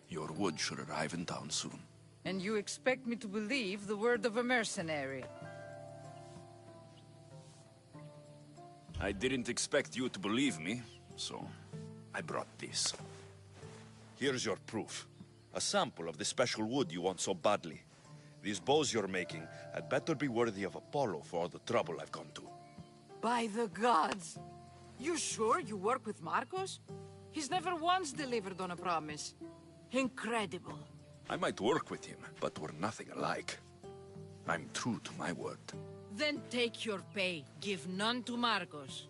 R: Your wood should arrive in town soon.
S: And you expect me to believe the word of a mercenary?
R: I didn't expect you to believe me, so I brought this. Here's your proof. A sample of the special wood you want so badly. These bows you're making had better be worthy of Apollo for all the trouble I've gone to.
S: By the gods! You sure you work with Marcos? He's never once delivered on a promise. Incredible.
R: I might work with him, but we're nothing alike. I'm true to my word.
S: Then take your pay. Give none to Marcos.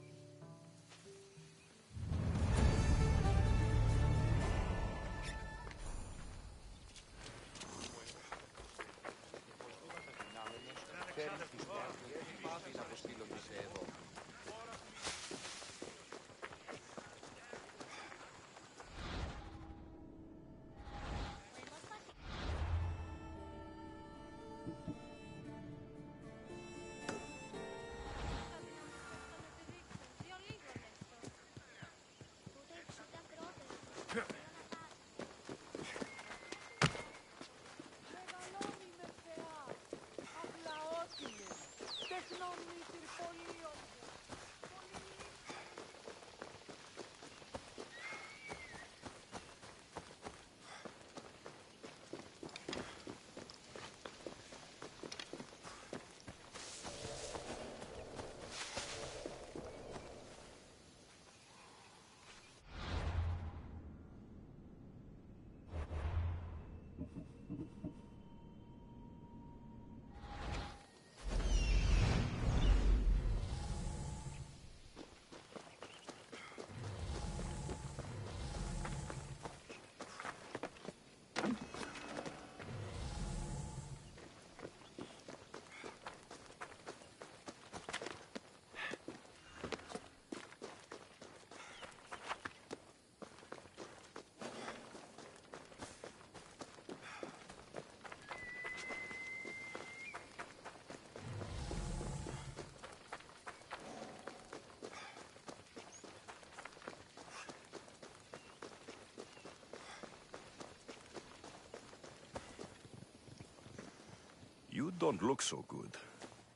R: You don't look so good.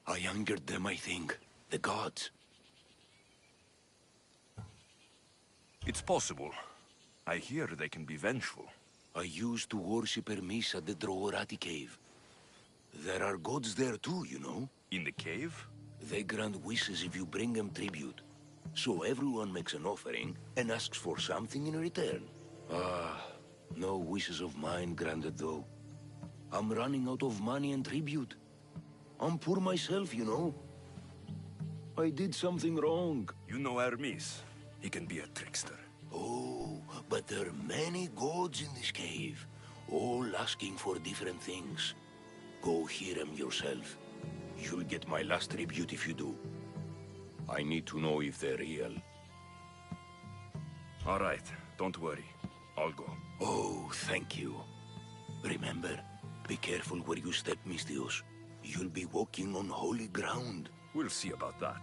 D: I angered them, I think. The gods.
R: It's possible. I hear they can be vengeful.
D: I used to worship Hermes at the Droorati cave. There are gods there too, you know.
R: In the cave?
D: They grant wishes if you bring them tribute. So everyone makes an offering and asks for something in return. No wishes of mine granted though. I'm running out of money and tribute. I'm poor myself, you know. I did something wrong.
R: You know Hermes. He can be a trickster.
D: Oh, but there are many gods in this cave, all asking for different things. Go hear them yourself. You'll get my last tribute if you do. I need to know if they're real.
R: All right, don't worry. I'll go.
D: Oh, thank you. Remember, be careful where you step, Mistios. You'll be walking on holy ground.
R: We'll see about that.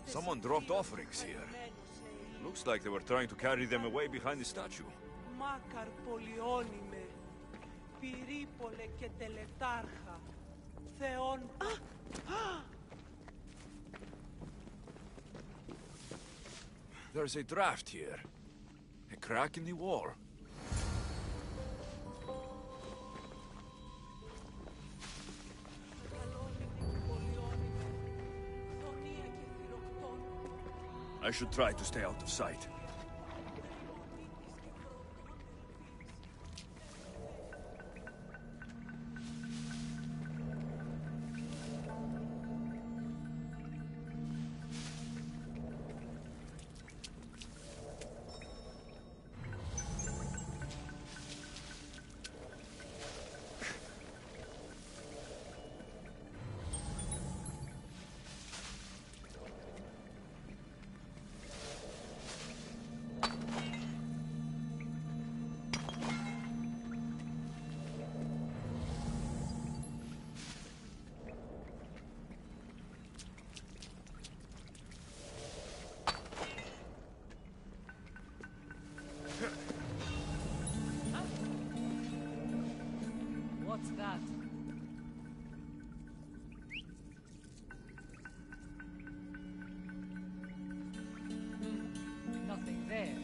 R: Someone dropped offerings here. Looks like they were trying to carry them away behind the statue. There's a draft here. A crack in the wall. I should try to stay out of sight.
O: What's that? Nothing there.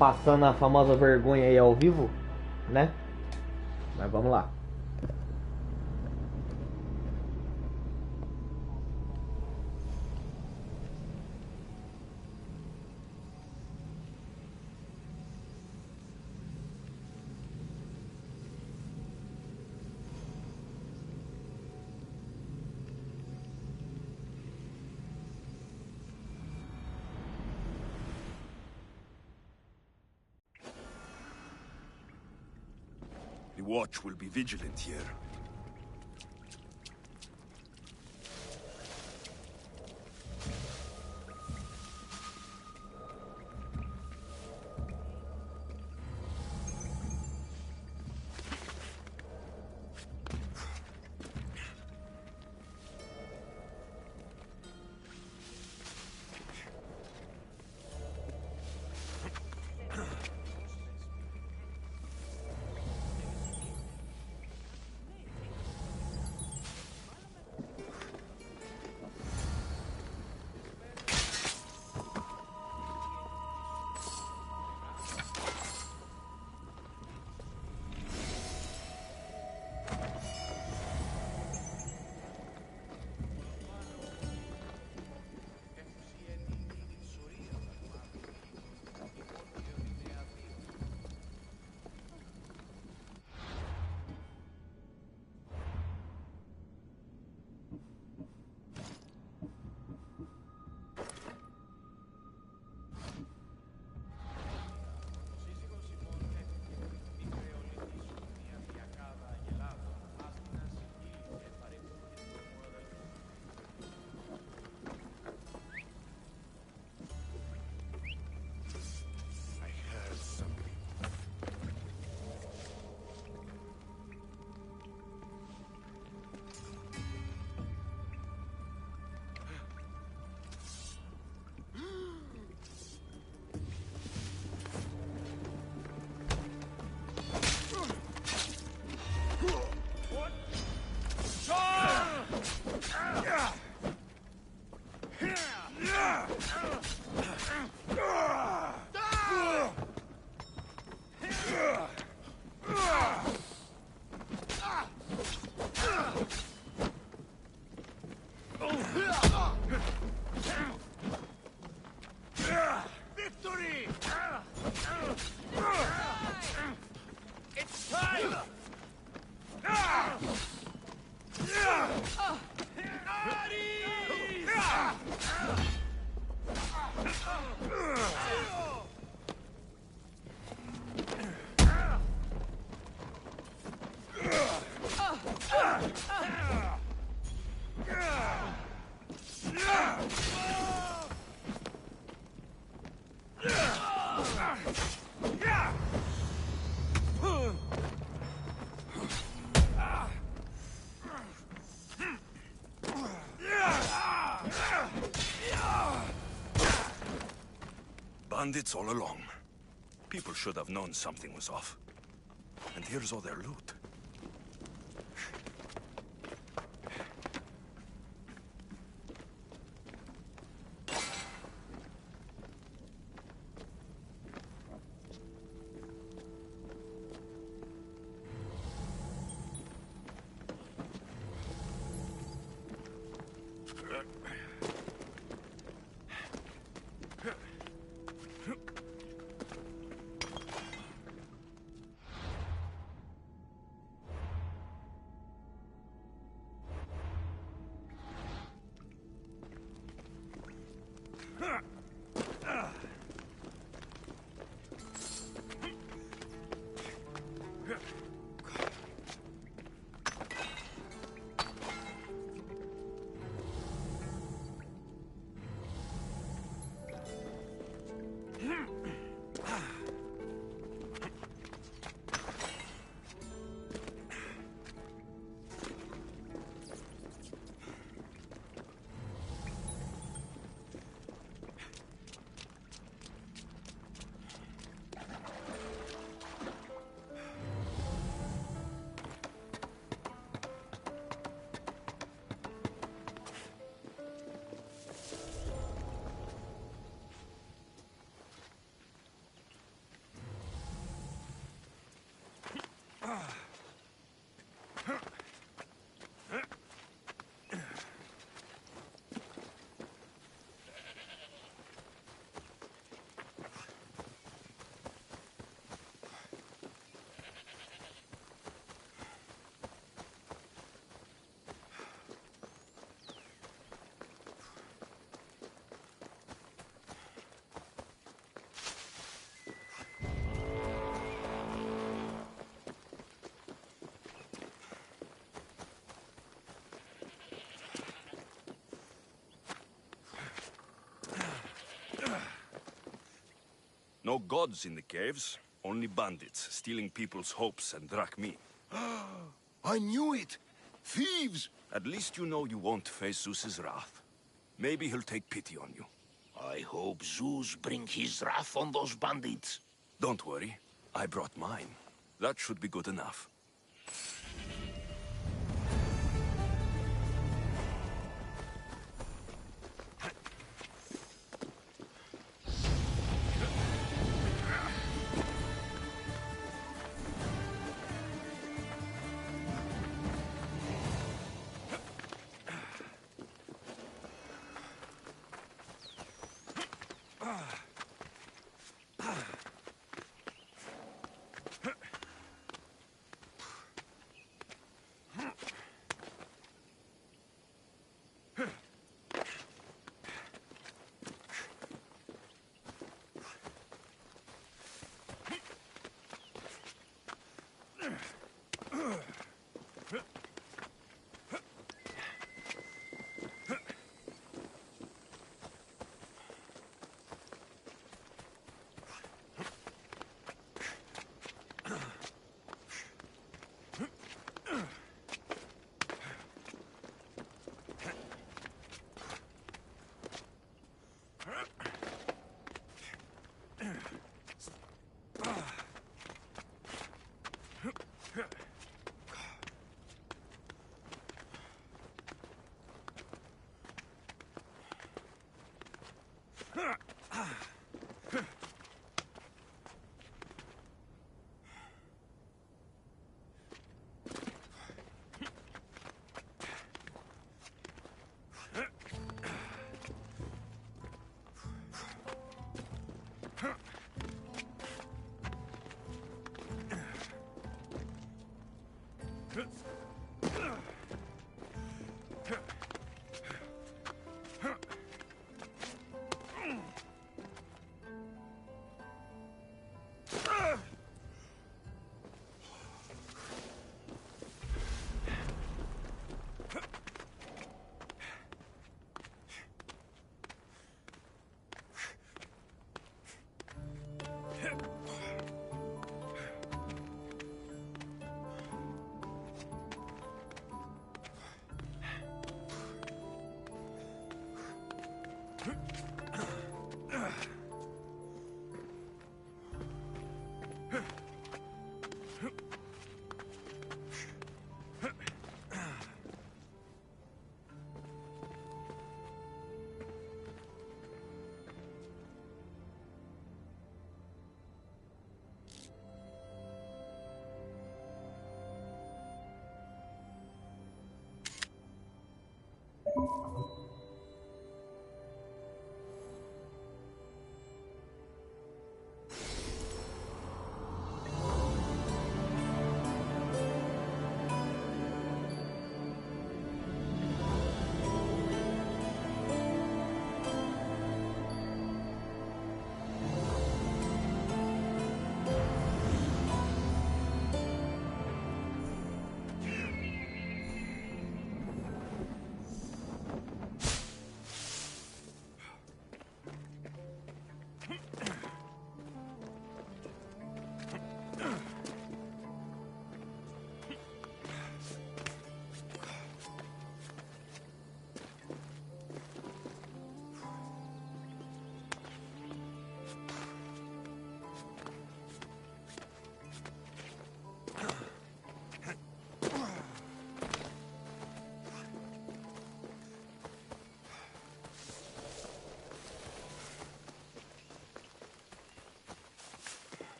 K: passando a famosa vergonha aí ao vivo, né? Mas vamos lá.
R: The watch will be vigilant here.
D: Victory! It's time!
R: Bandits all along. People should have known something was off. And here's all their loot. No gods in the caves, only bandits, stealing people's hopes and drachmi.
D: I knew it! Thieves!
R: At least you know you won't face Zeus's wrath. Maybe he'll take pity on you.
D: I hope Zeus bring his wrath on those bandits.
R: Don't worry, I brought mine. That should be good enough.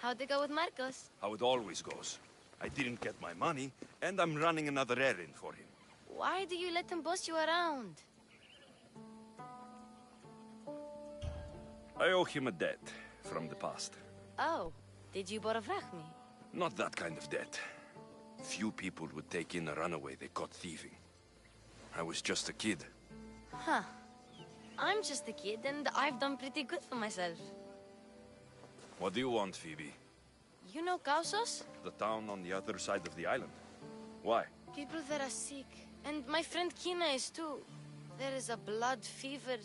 M: How'd it go with Marcos?
R: How it always goes. I didn't get my money, and I'm running another errand for him.
M: Why do you let him boss you around?
R: I owe him a debt from the past.
M: Oh, did you borrow me?
R: Not that kind of debt. Few people would take in a runaway they caught thieving. I was just a kid.
M: Huh. I'm just a kid, and I've done pretty good for myself.
R: What do you want, Phoebe?
M: You know Kausos?
R: The town on the other side of the island. Why?
M: People that are sick. And my friend Kina is too. There is a blood fever.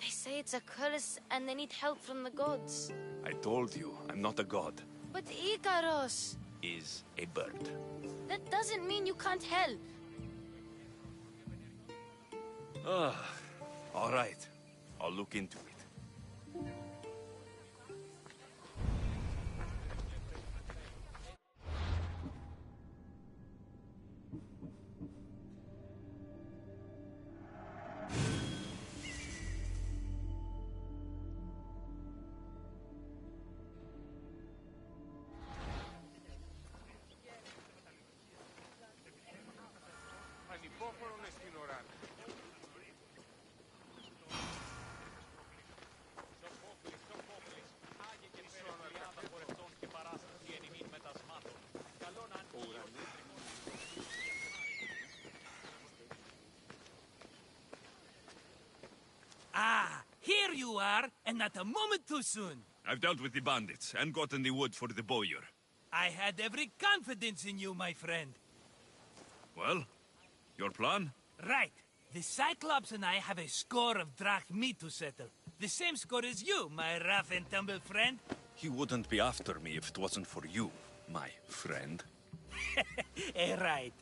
M: They say it's a curse, and they need help from the gods.
R: I told you, I'm not a god.
M: But Ikaros...
R: Is a bird.
M: That doesn't mean you can't help.
R: All right. I'll look into it.
O: Ah, here you are, and not a moment too soon.
R: I've dealt with the bandits and gotten the wood for the bowyer.
O: I had every confidence in you, my friend.
R: Well, your plan?
O: Right. The Cyclops and I have a score of drachmi to settle. The same score as you, my rough and tumble friend.
R: He wouldn't be after me if it wasn't for you, my friend.
O: Right.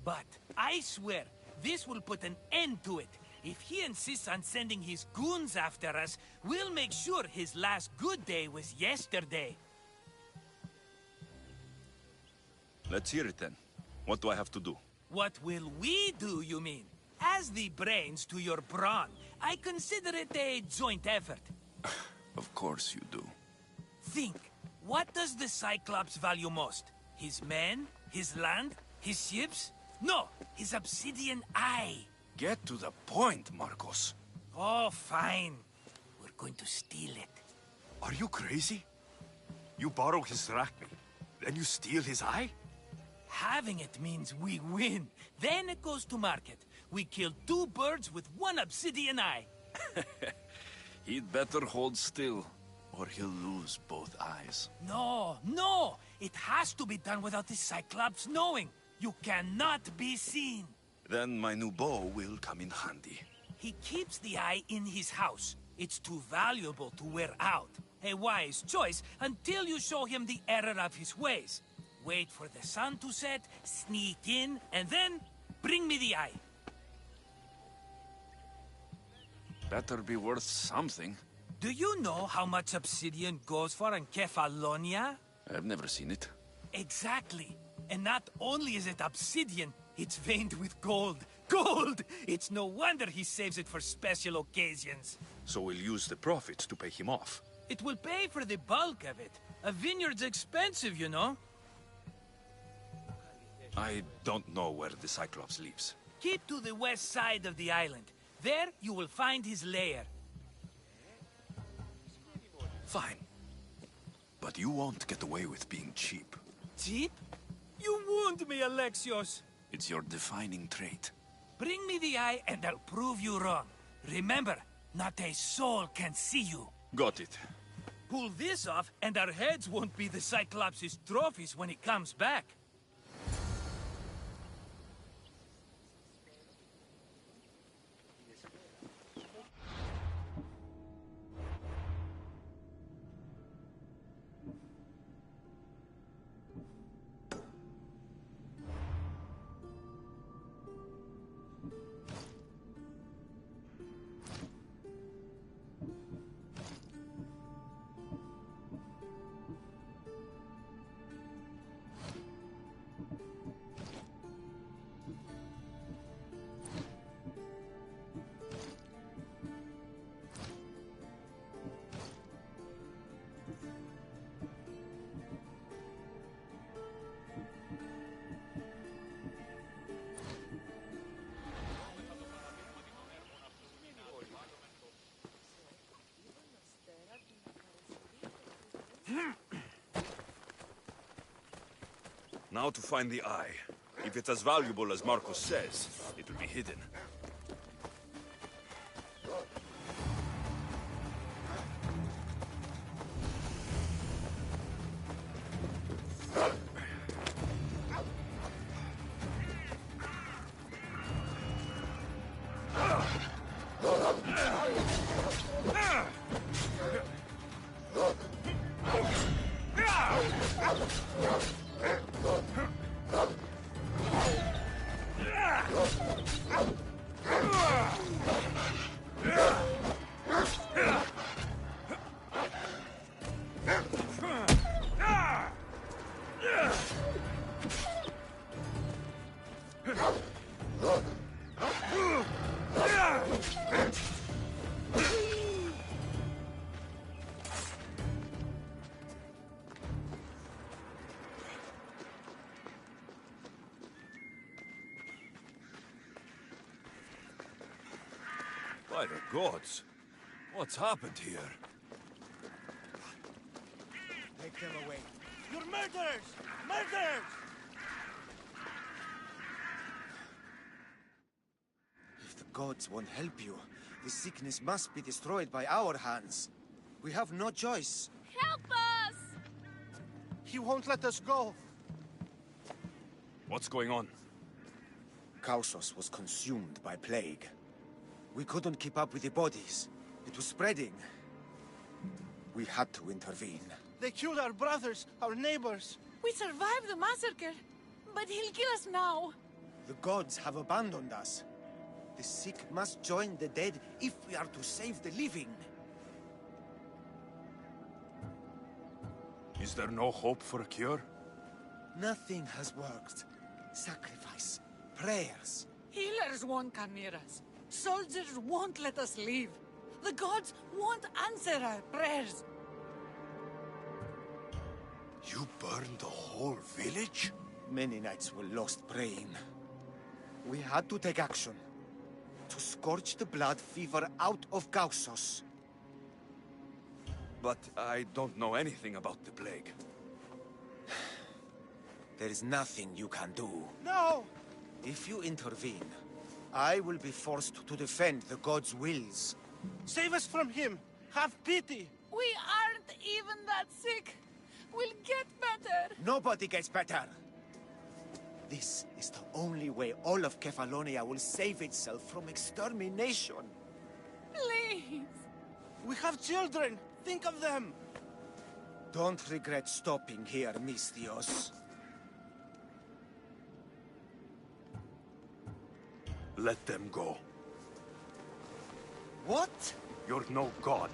O: But I swear, this will put an end to it. If he insists on sending his goons after us, we'll make sure his last good day was yesterday.
R: Let's hear it then. What do I have to do?
O: What will we do, you mean? As the brains to your brawn, I consider it a joint effort.
R: Of course you do.
O: Think, what does the Cyclops value most? His men? His land? His ships? No, his obsidian eye.
R: Get to the point, Marcos.
O: Oh, fine. We're going to steal it.
R: Are you crazy? You borrow his drachmi, then you steal his eye?
O: Having it means we win. Then it goes to market. We kill 2 birds with 1 obsidian eye.
R: He'd better hold still, or he'll lose both eyes.
O: No! It has to be done without the Cyclops knowing. You cannot be seen.
R: Then my new bow will come in handy.
O: He keeps the eye in his house. It's too valuable to wear out. A wise choice until you show him the error of his ways. Wait for the sun to set, sneak in, and then bring me the eye.
R: Better be worth something.
O: Do you know how much obsidian goes for in Kefalonia?
R: I've never seen it.
O: Exactly. And not only is it obsidian, it's veined with gold. Gold! It's no wonder he saves it for special occasions.
R: So we'll use the profits to pay him off.
O: It will pay for the bulk of it. A vineyard's expensive, you know.
R: I don't know where the Cyclops lives.
O: Keep to the west side of the island. There you will find his lair.
R: Fine. But you won't get away with being cheap.
O: Cheap? You wound me, Alexios.
R: It's your defining trait.
O: Bring me the eye and I'll prove you wrong. Remember, not a soul can see you.
R: Got it.
O: Pull this off and our heads won't be the Cyclops' trophies when he comes back.
R: Now to find the eye. If it's as valuable as Marcos says, it will be hidden. By the gods, what's happened here?
C: Take them away. You're murderers! Murderers!
U: If the gods won't help you, the sickness must be destroyed by our hands. We have no choice.
J: Help us!
C: He won't let us go.
R: What's going on?
U: Kausos was consumed by plague. We couldn't keep up with the bodies. It was spreading. We had to intervene.
C: They killed our brothers, our neighbors.
J: We survived the massacre, but he'll kill us now.
U: The gods have abandoned us. The sick must join the dead if we are to save the living.
R: Is there no hope for a cure?
U: Nothing has worked. Sacrifice, prayers.
J: Healers won't come near us. Soldiers won't let us leave. The gods won't answer our prayers.
U: You burned the whole village? Many nights were lost praying. We had to take action. To scorch the blood fever out of Kausos.
R: But I don't know anything about the plague.
U: There is nothing you can do.
C: No!
U: If you intervene, I will be forced to defend the gods' wills.
C: Save us from him! Have pity!
J: We aren't even that sick. We'll get better.
U: Nobody gets better! This is the only way all of Kefalonia will save itself from extermination.
J: Please.
C: We have children! Think of them!
U: Don't regret stopping here, Mistios.
R: Let them go.
U: What?
R: You're no god.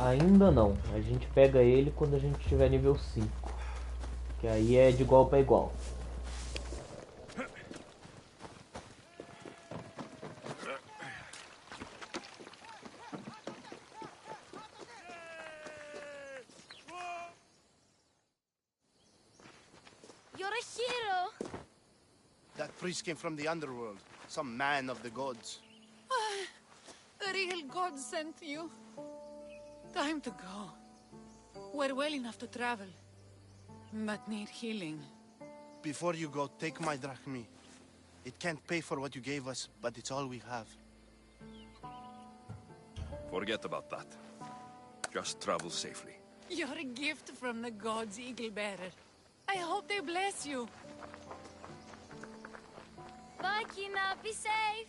K: Ainda não. A gente pega ele quando a gente tiver nível 5. Que aí é de igual para igual.
M: You're a hero!
A: That priest came from the underworld. Some man of the gods.
J: The real God sent you. Time to go. We're well enough to travel, but need healing.
A: Before you go, take my drachmi. It can't pay for what you gave us, but it's all we have.
R: Forget about that. Just travel safely.
J: You're a gift from the gods, Eagle Bearer. I hope they bless you.
M: Bye, Kina. Be safe.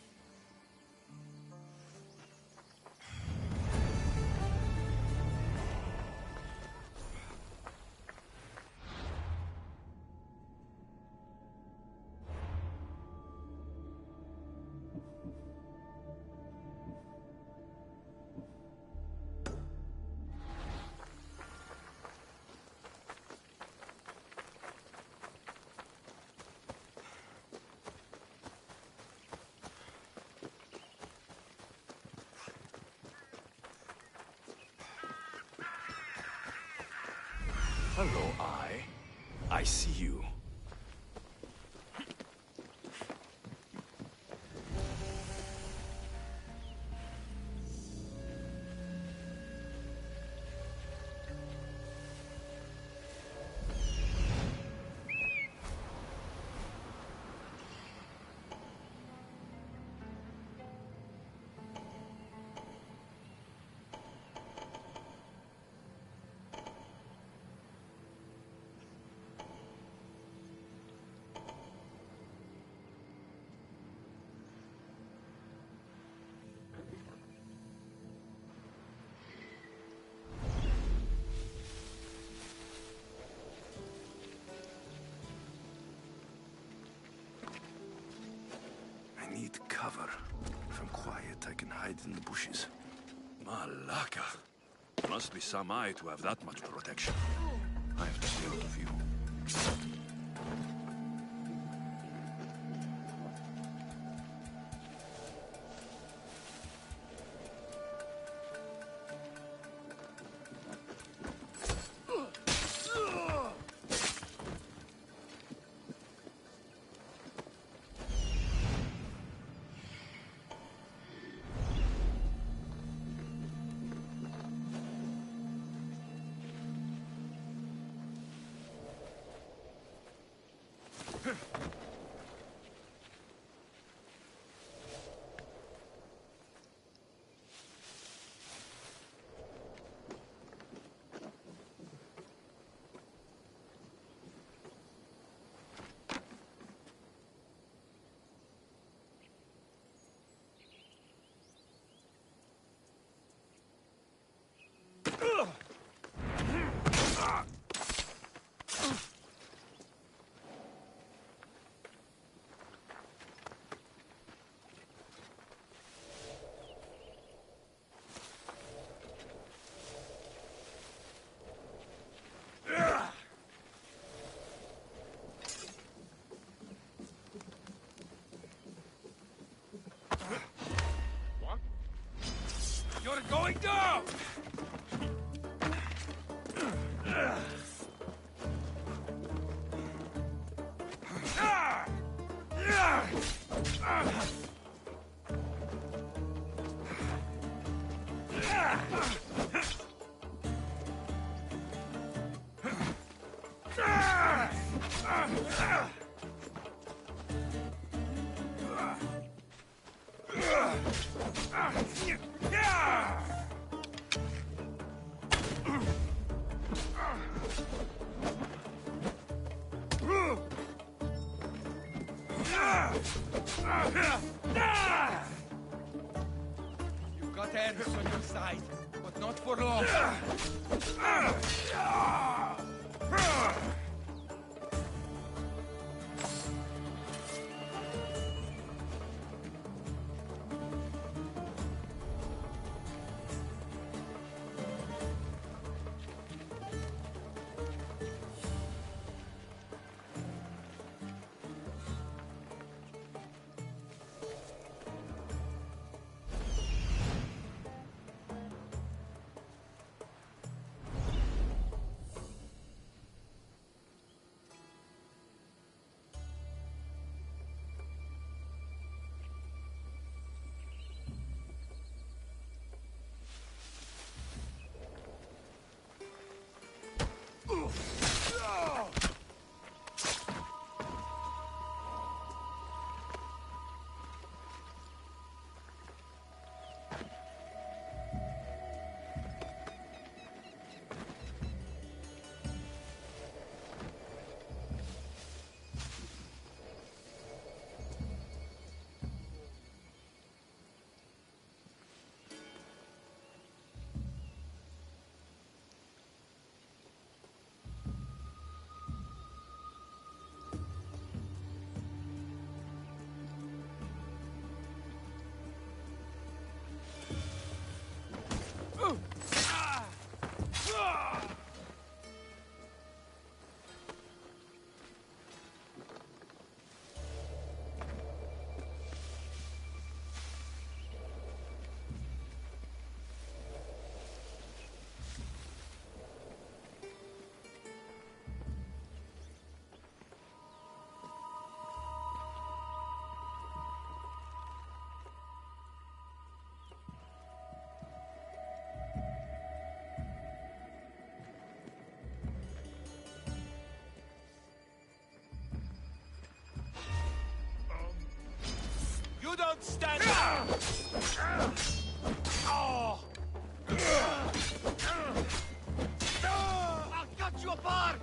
R: Hello, I see you. I need cover. If I'm quiet, I can hide in the bushes. Malaka. Must be some eye to have that much protection. I have to stay out of view.
O: You're going down! You've got Eris on your side, but not for long.
C: Don't stand up! Oh! I'll cut you apart!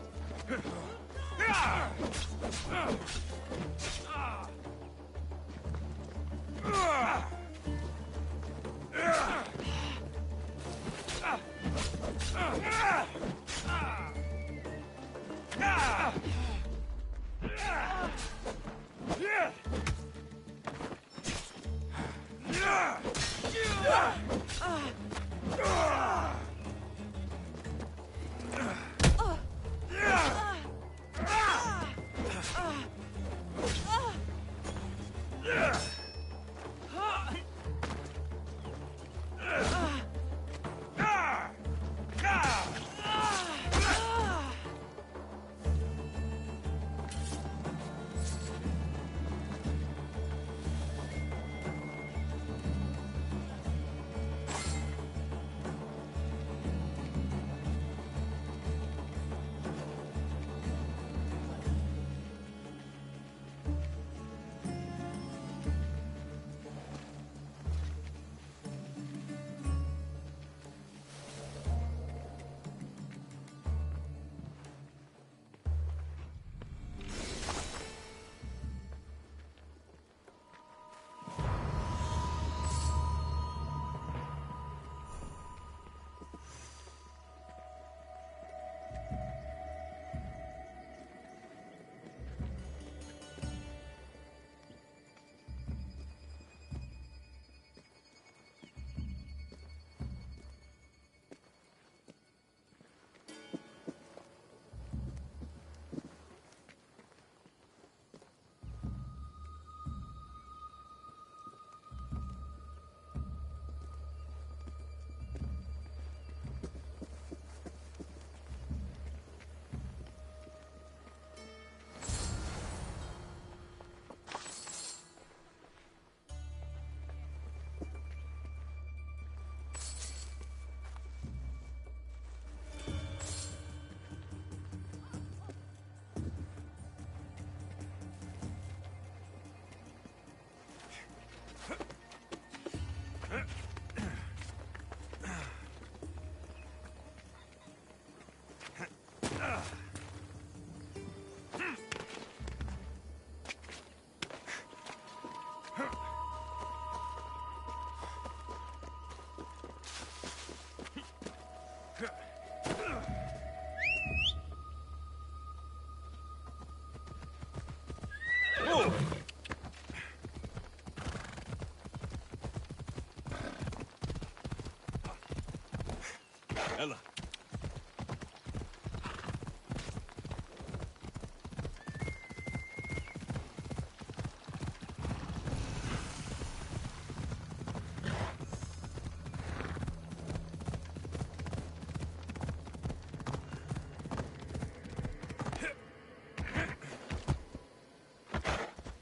D: Ella.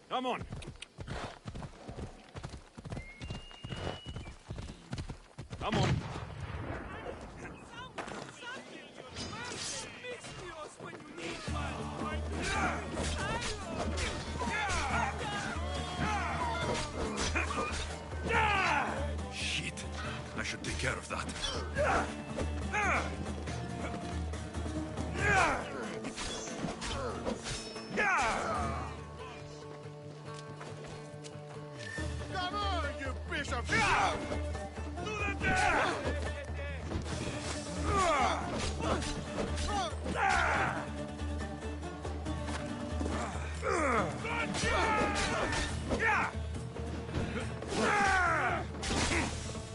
L: Come on. Come on.
D: Shit. I should take care of that.
C: Come on, you piece of shit!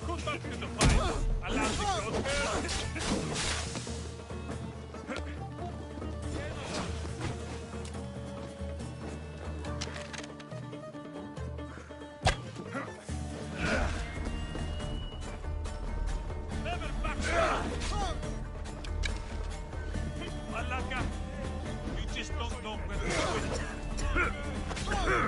L: Good luck in the fight. Allow the growth. Malaka, you just don't know when to do it.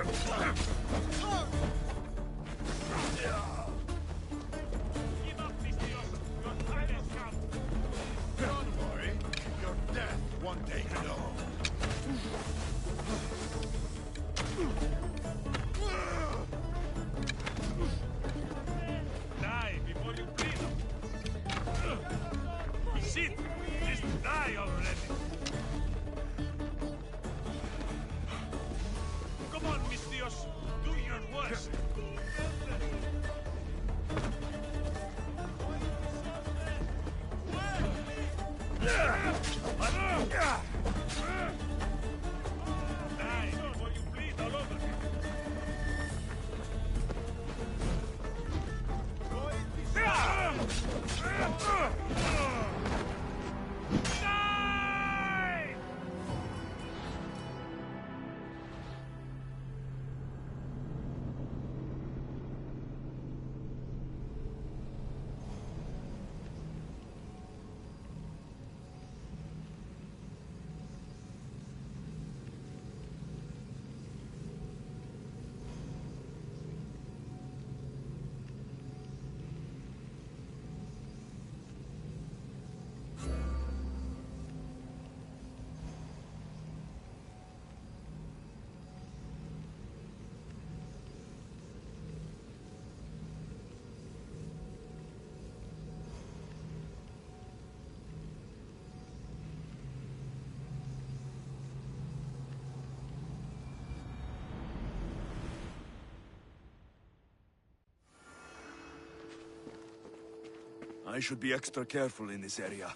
D: I should be extra careful in this area.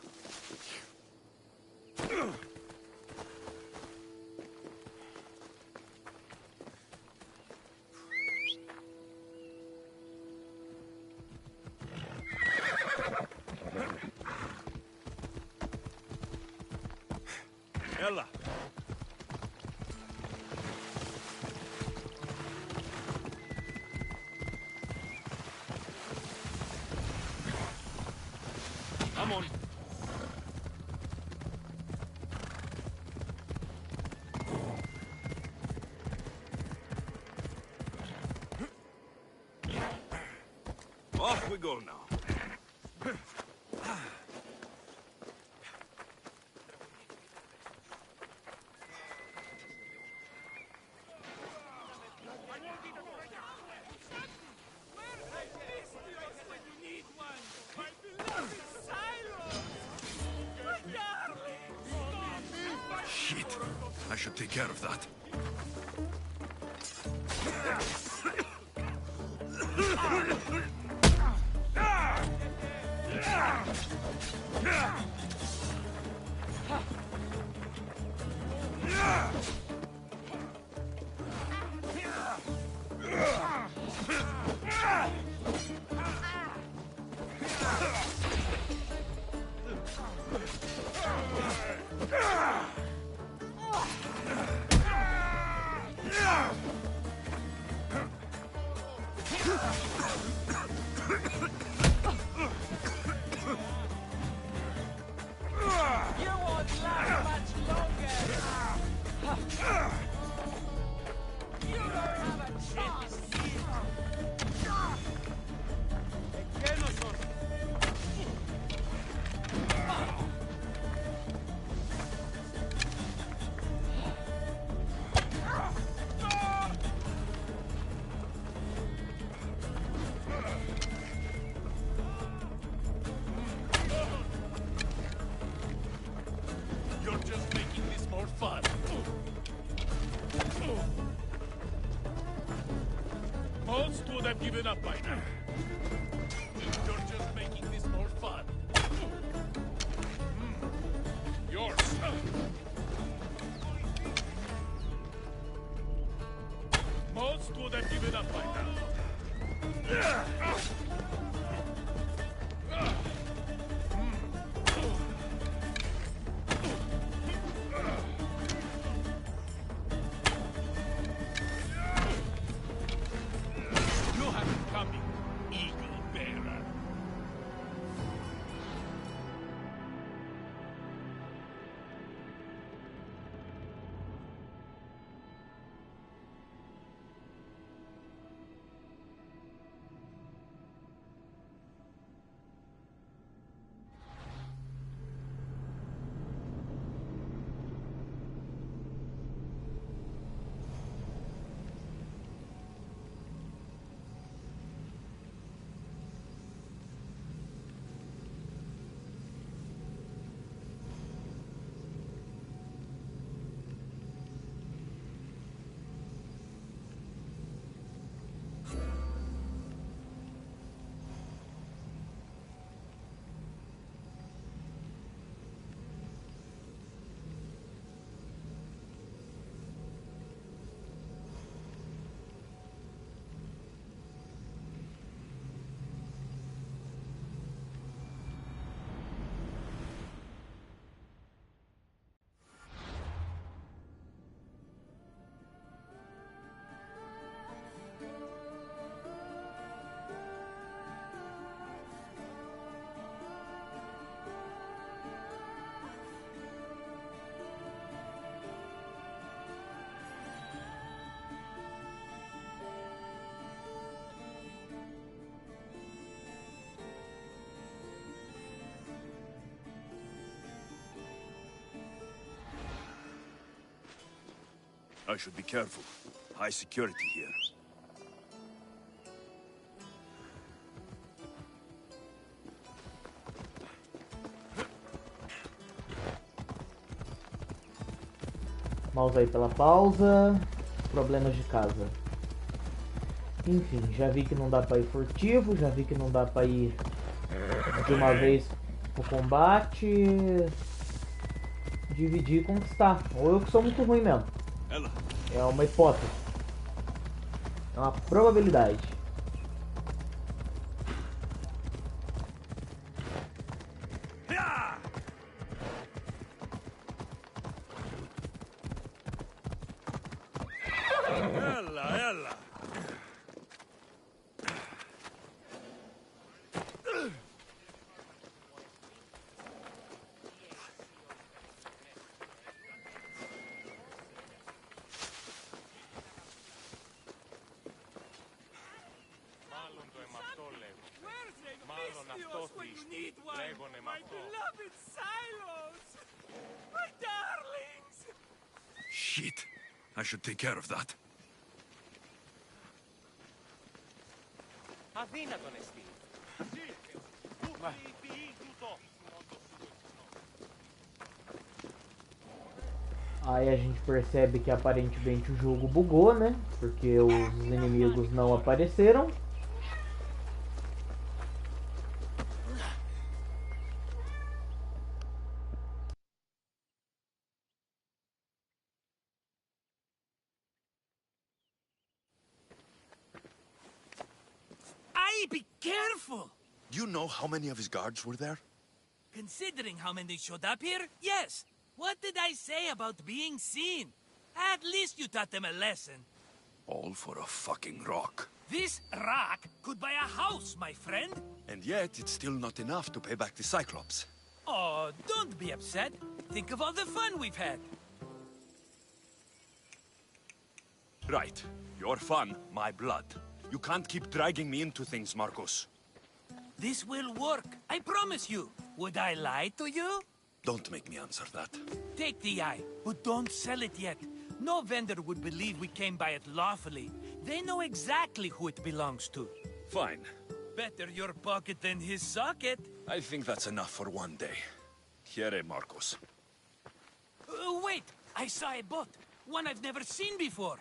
L: Ella. Come on. Off we go now.
D: Shit. I should take care of that.
L: You're just making this more fun. Most would have given up by now. You're just making this more fun. Yours. Most would have given up by now. You have it coming, eagle bearer.
D: I should be careful. High security here.
K: Mouse aí pela pausa. Problemas de casa. Enfim, já vi que não dá pra ir furtivo, já vi que não dá pra ir De uma vez pro combate, dividir e conquistar. Ou eu que sou muito ruim mesmo. É uma hipótese. É uma probabilidade.
D: Shit. I should take care of that.
K: Aí a gente percebe que aparentemente o jogo bugou, né? Porque os inimigos não apareceram.
O: Be careful!
R: Do you know how many of his guards were there?
O: Considering how many showed up here, yes. What did I say about being seen? At least you taught them a lesson.
D: All for a fucking rock.
O: This rock could buy a house, my friend.
R: And yet, it's still not enough to pay back the Cyclops.
O: Oh, don't be upset. Think of all the fun we've had.
R: Right. Your fun, my blood. You can't keep dragging me into things, Marcos.
O: This will work, I promise you. Would I lie to you?
R: Don't make me answer that.
O: Take the eye, but don't sell it yet. No vendor would believe we came by it lawfully. They know exactly who it belongs to.
R: Fine.
O: Better your pocket than his socket.
R: I think that's enough for one day. Here, Marcos.
O: Wait! I saw a boat. One I've never seen before.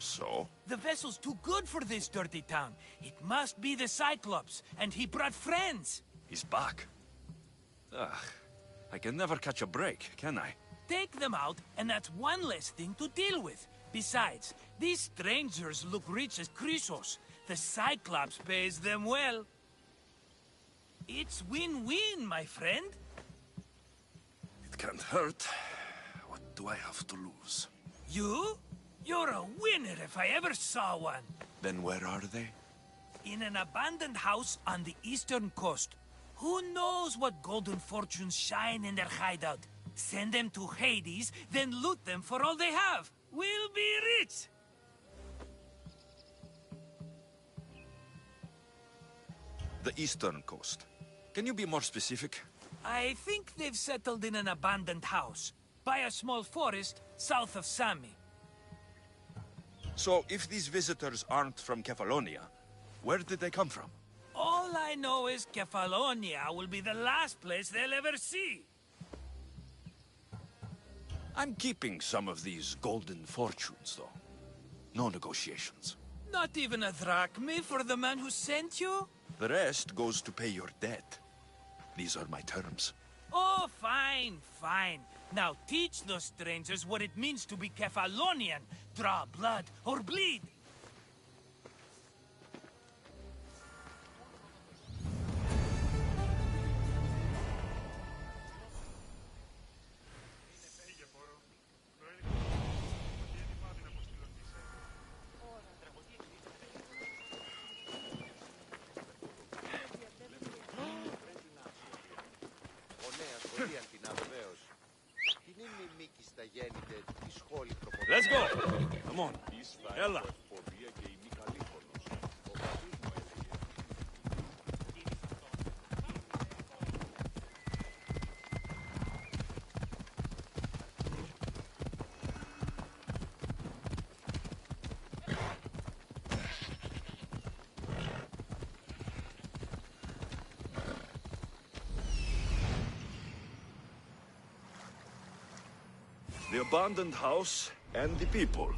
R: So?
O: The vessel's too good for this dirty town. It must be the Cyclops, and he brought friends.
R: He's back. Ugh. I can never catch a break, can I?
O: Take them out, and that's one less thing to deal with. Besides, these strangers look rich as Chrysos. The Cyclops pays them well. It's win-win, my friend.
R: It can't hurt. What do I have to lose?
O: You? You're a winner if I ever saw one.
R: Then where are they?
O: In an abandoned house on the eastern coast. Who knows what golden fortunes shine in their hideout? Send them to Hades, then loot them for all they have. We'll be rich!
R: The eastern coast. Can you be more specific?
O: I think they've settled in an abandoned house, by a small forest south of Sami.
R: So, if these visitors aren't from Kefalonia, where did they come from?
O: All I know is Kefalonia will be the last place they'll ever see.
R: I'm keeping some of these golden fortunes, though. No negotiations.
O: Not even a drachme for the man who sent you?
R: The rest goes to pay your debt. These are my terms.
O: Oh, fine, fine. Now teach those strangers what it means to be Kefalonian. Draw blood or bleed.
R: Let's go! Come on. Ella. The abandoned house and the people.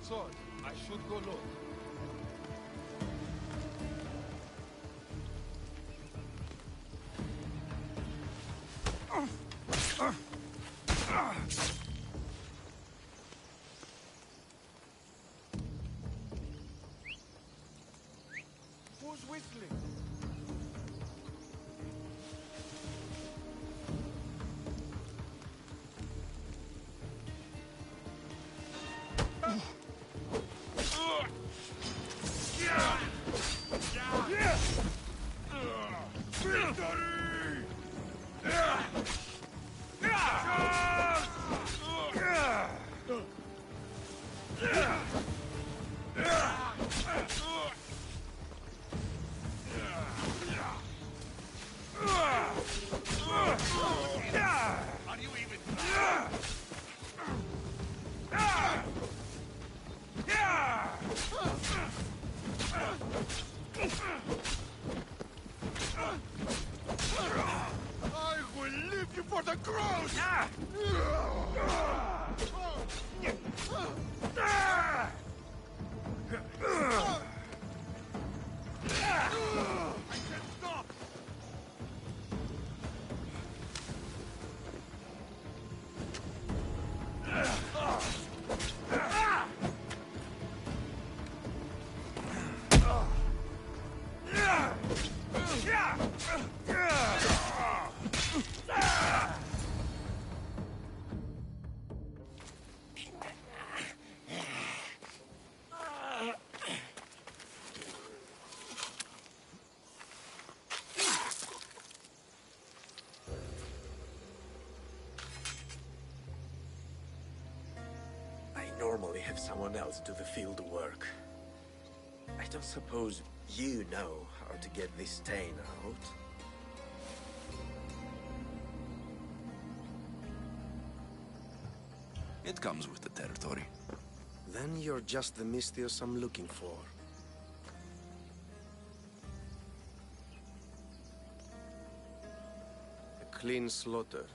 C: That's all. I should go look. Who's whistling?
F: Normally have someone else do the field work. I don't suppose you know how to get this stain out.
R: It comes with the territory.
F: Then you're just the Mystios I'm looking for. A clean slaughter.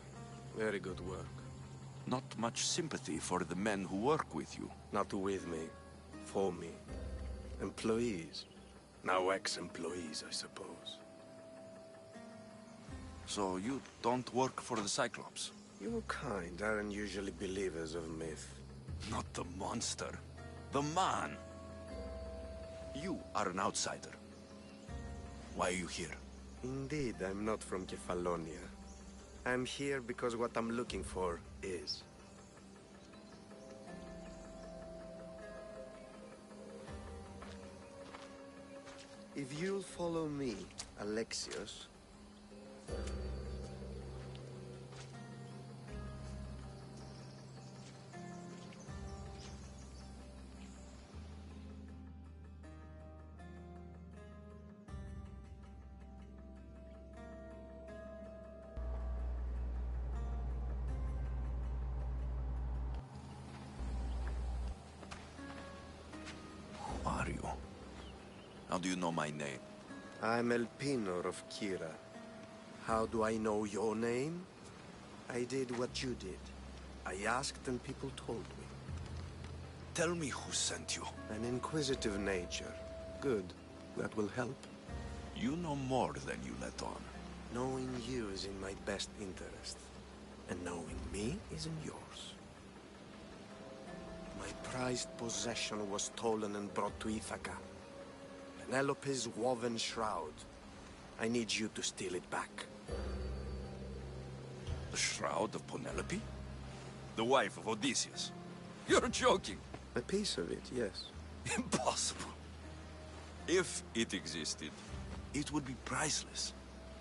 F: Very good work.
R: Not much sympathy for the men who work with you.
F: Not with me. For me. Employees. Now ex-employees, I suppose.
R: So you don't work for the Cyclops?
F: Your kind aren't usually believers of myth.
R: Not the monster. The man. You are an outsider. Why are you here?
F: Indeed, I'm not from Kefalonia. I'm here because what I'm looking for is. If you'll follow me, Alexios...
R: Who are you? How do you know my name?
F: I'm Elpinor of Kira. How do I know your name? I did what you did. I asked and people told me.
R: Tell me who sent you.
F: An inquisitive nature. Good. That will help.
R: You know more than you let on.
F: Knowing you is in my best interest. And knowing me is in yours. My prized possession was stolen and brought to Ithaca. Penelope's woven shroud. I need you to steal it back.
R: The shroud of Penelope? The wife of Odysseus? You're joking!
F: A piece of it, yes.
R: Impossible. If it existed, it would be priceless.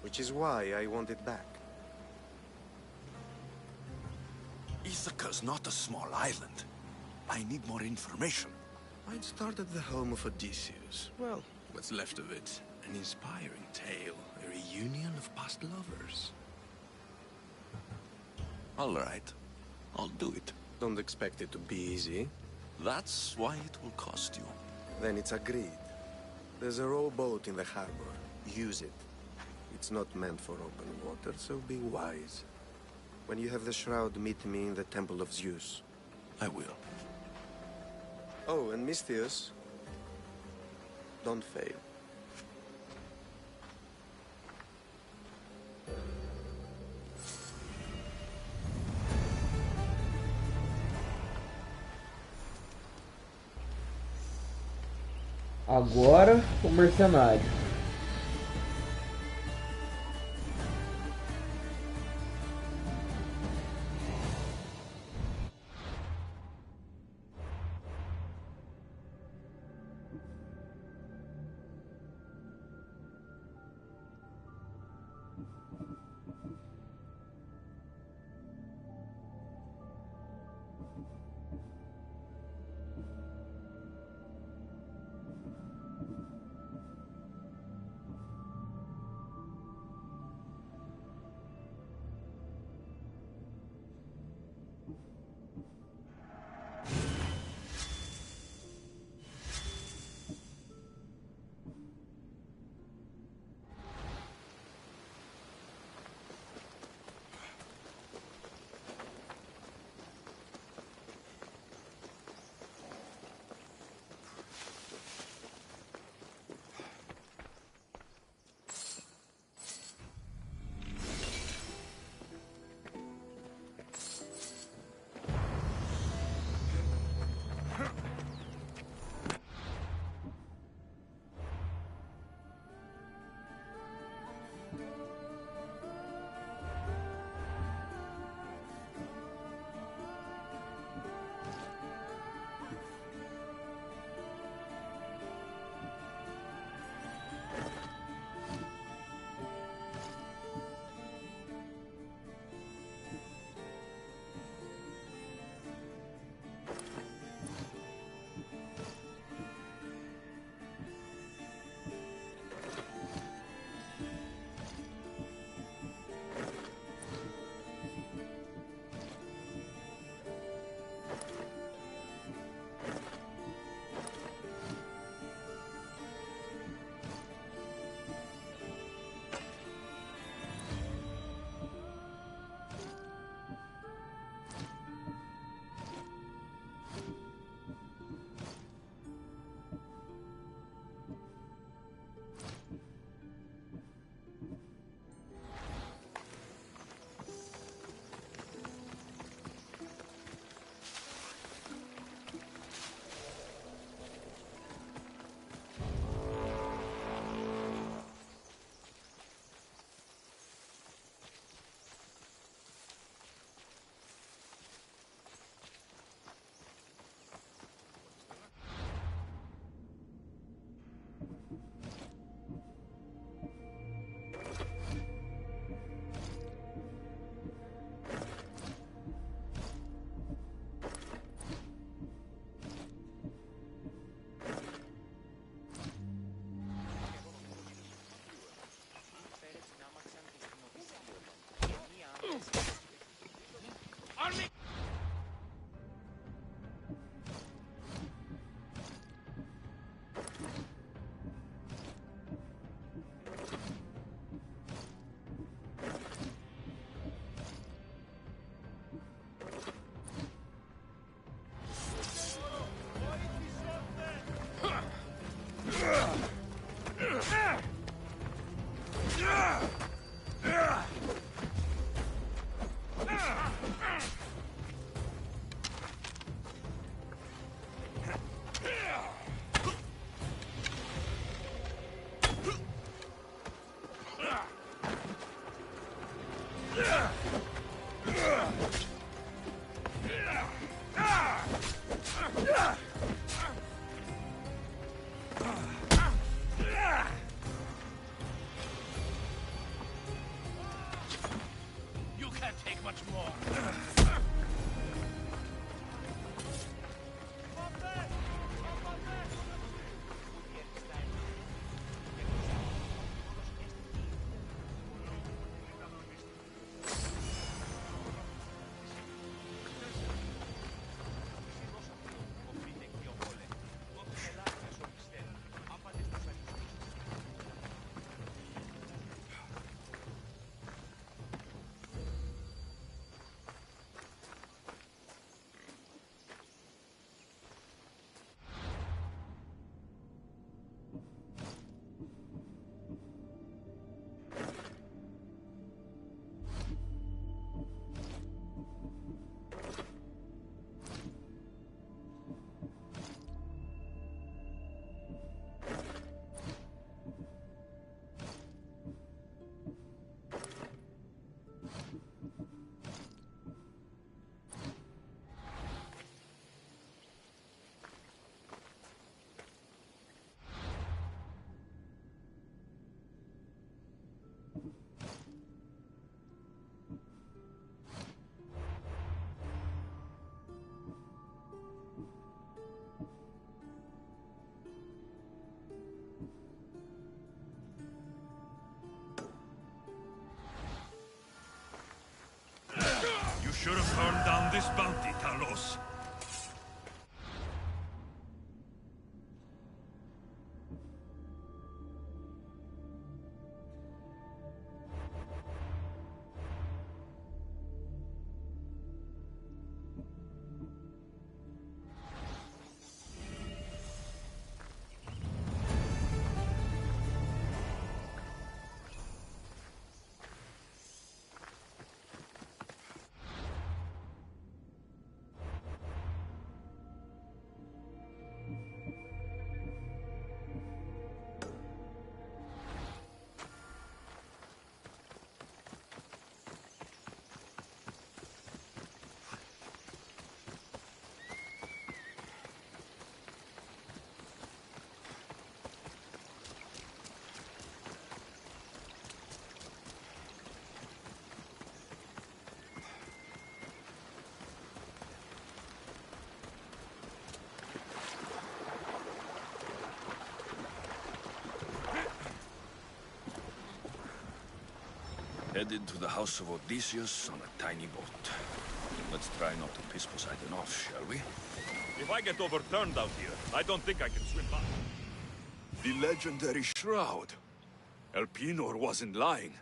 F: Which is why I want it back.
R: Ithaca's not a small island. I need more information.
F: I'd start at the home of Odysseus. Well, what's left of it. An inspiring tale. A reunion of past lovers.
R: All right. I'll do it.
F: Don't expect it to be easy.
R: That's why it will cost you.
F: Then it's agreed. There's a rowboat in the harbor. Use it. It's not meant for open water, so be wise. When you have the shroud, meet me in the Temple of Zeus.
R: I will.
F: Oh, and Mistius, don't fail.
K: Agora o mercenário.
L: should have turned down this bounty, Talos.
R: Headed to the house of Odysseus on a tiny boat. Let's try not to piss Poseidon off, shall we?
G: If I get overturned out here, I don't think I can swim back.
R: The legendary shroud. Elpenor wasn't lying.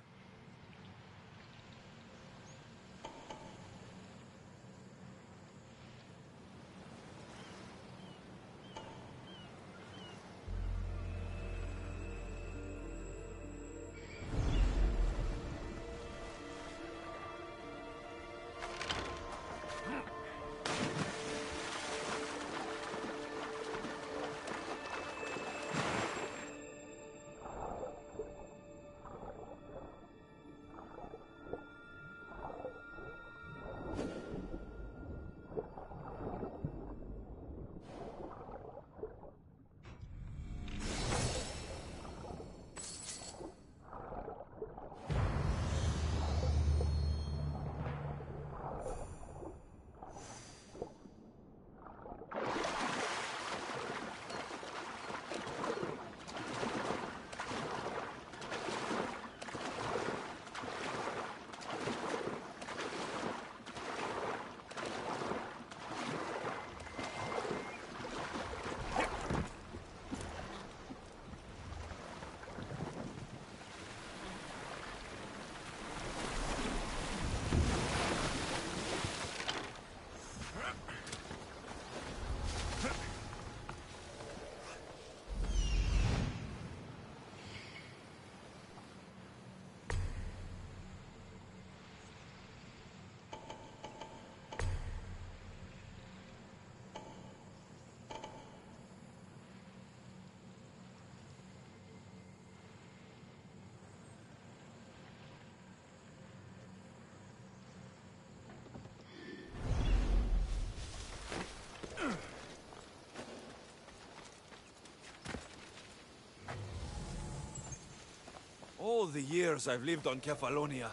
G: All the years I've lived on Kefalonia,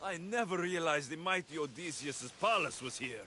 G: I never realized the mighty Odysseus' palace was here.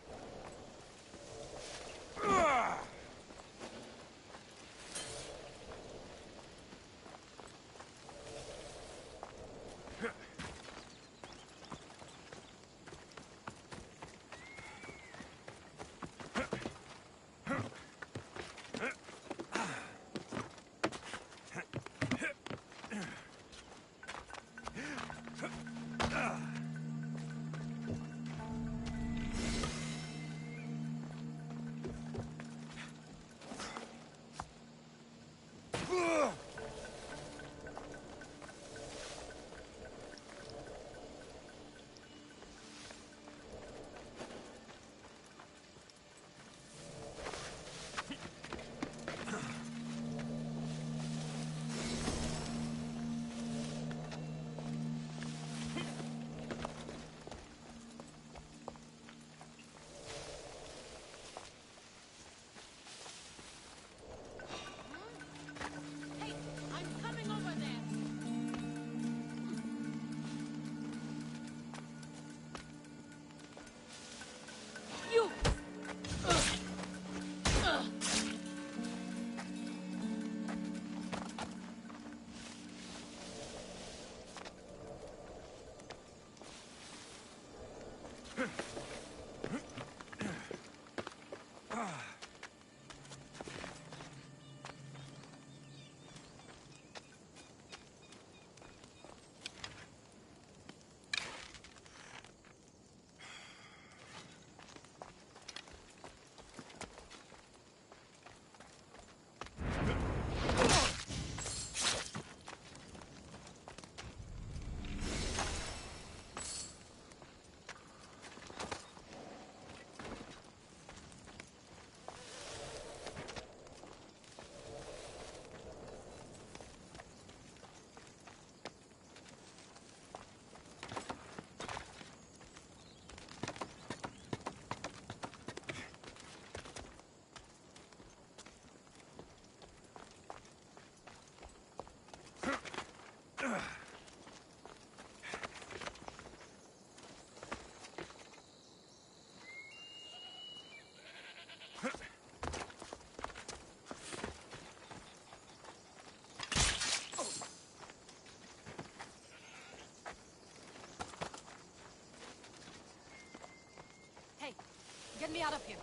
H: Get me out of here.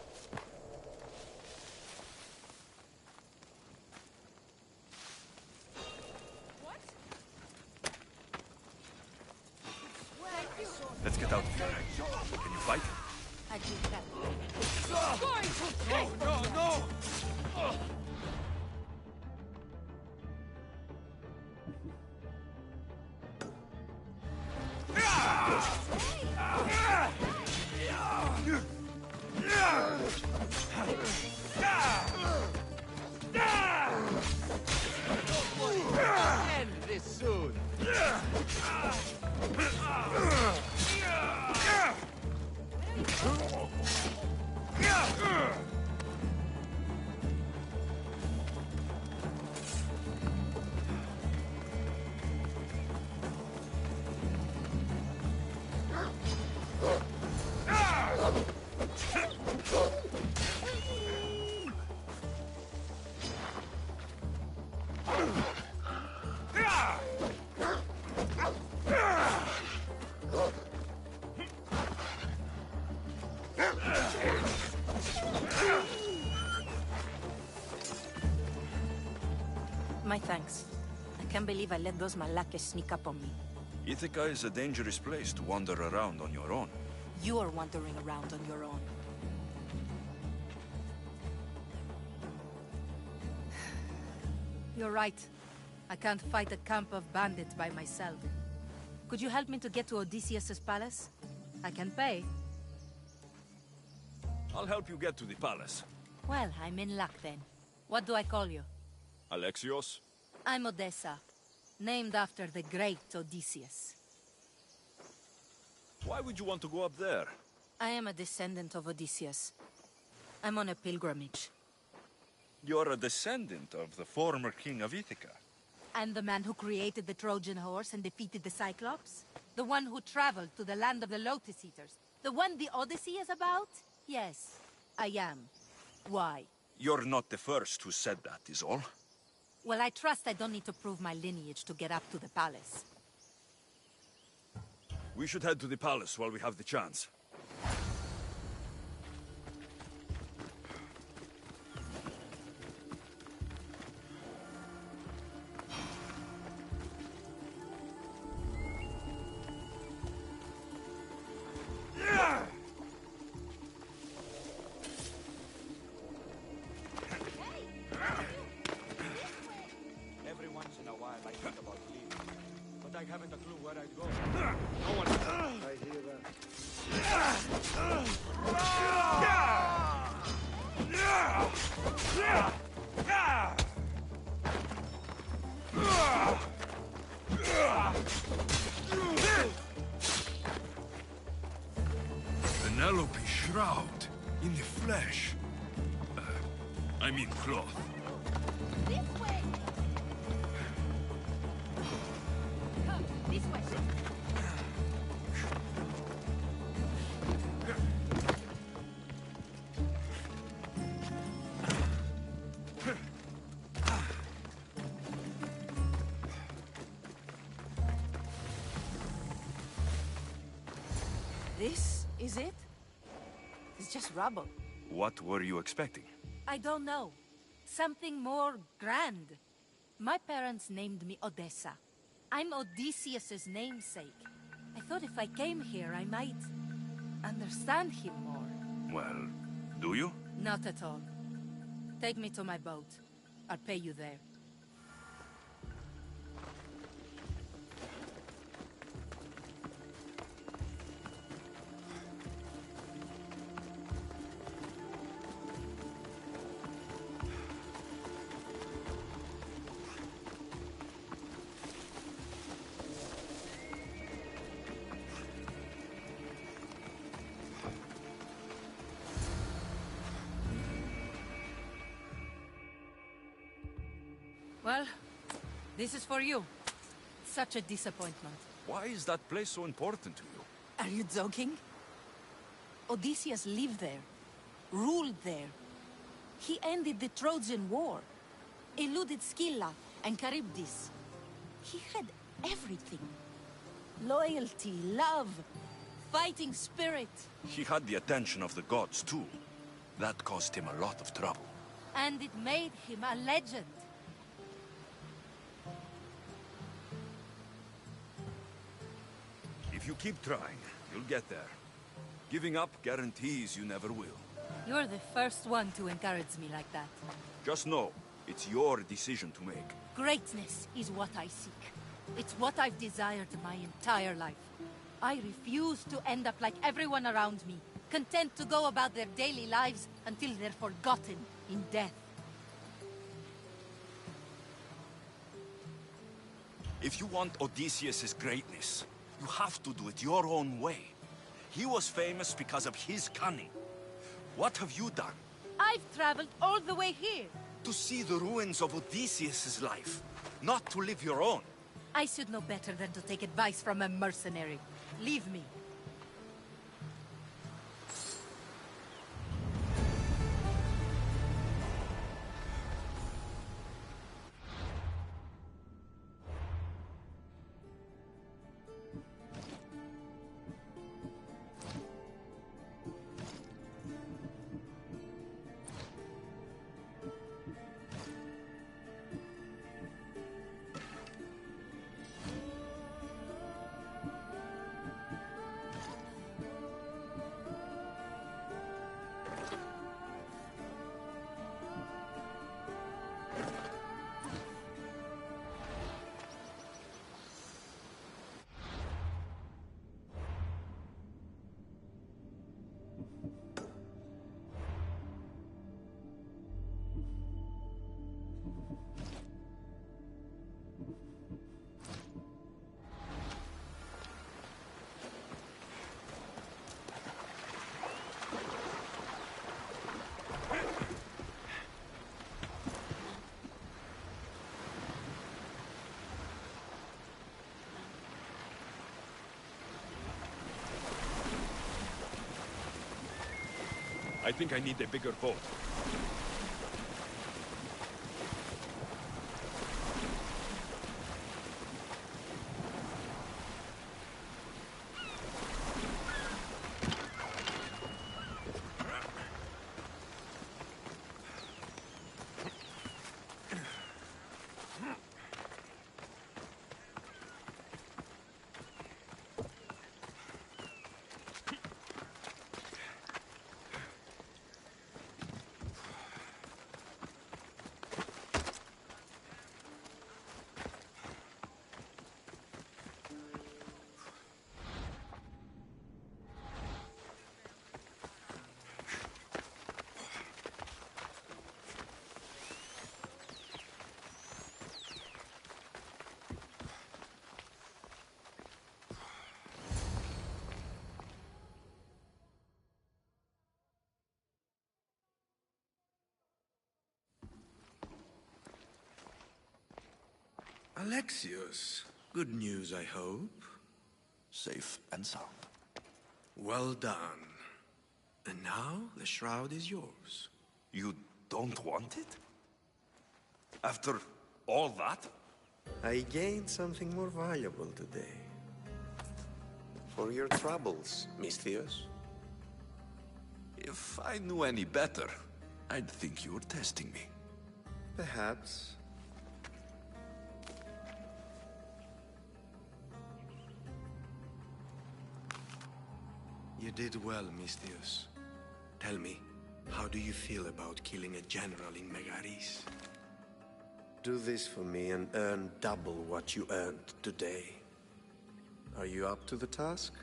G: Let's get out of here. Can you fight?
H: I do that.
G: No!
U: End this soon.
I: My thanks. I can't believe I let those Malakas sneak up on me.
R: Ithaca is a dangerous place to wander around on your own.
I: You are wandering around on your own. You're right. I can't fight a camp of bandits by myself. Could you help me to get to Odysseus's palace? I can pay.
G: I'll help you get to the palace.
I: Well, I'm in luck then. What do I call you?
G: Alexios?
I: I'm Odessa, named after the great Odysseus.
G: Why would you want to go up there?
I: I am a descendant of Odysseus. I'm on a pilgrimage.
R: You're a descendant of the former king of Ithaca.
I: And the man who created the Trojan horse and defeated the Cyclops? The one who traveled to the land of the Lotus Eaters? The one the Odyssey is about? Yes, I am. Why?
R: You're not the first who said that, is all.
I: Well, I trust I don't need to prove my lineage to get up to the palace.
G: We should head to the palace while we have the chance.
L: Penelope shroud in the flesh. I mean cloth.
H: This way! Come, this way!
I: This is it? It's just rubble.
R: What were you expecting?
I: I don't know. Something more grand. My parents named me Odessa. I'm Odysseus's namesake. I thought if I came here, I might understand him more.
R: Well, do you?
I: Not at all. Take me to my boat. I'll pay you there. Well, this is for you. Such a disappointment.
G: Why is that place so important to you?
I: Are you joking? Odysseus lived there, ruled there. He ended the Trojan War, eluded Scylla and Charybdis. He had everything. Loyalty, love, fighting spirit.
R: He had the attention of the gods, too. That caused him a lot of trouble.
I: And it made him a legend.
R: If you keep trying, you'll get there. Giving up guarantees you never will.
I: You're the first one to encourage me like that.
R: Just know, it's your decision to make.
I: Greatness is what I seek. It's what I've desired my entire life. I refuse to end up like everyone around me, content to go about their daily lives until they're forgotten in death.
R: If you want Odysseus' greatness, you have to do it your own way. He was famous because of his cunning. What have you done?
I: I've traveled all the way here.
R: To see the ruins of Odysseus' life, not to live your own.
I: I should know better than to take advice from a mercenary. Leave me.
R: I think I need a bigger boat.
F: Alexios, good news, I hope.
R: Safe and sound.
F: Well done. And now, the shroud is yours.
R: You don't want it? After all that?
F: I gained something more valuable today. For your troubles, Misthios.
R: If I knew any better, I'd think you were testing me.
F: Perhaps. You did well, Misthios. Tell me, how do you feel about killing a general in Megaris? Do this for me and earn double what you earned today. Are you up to the task?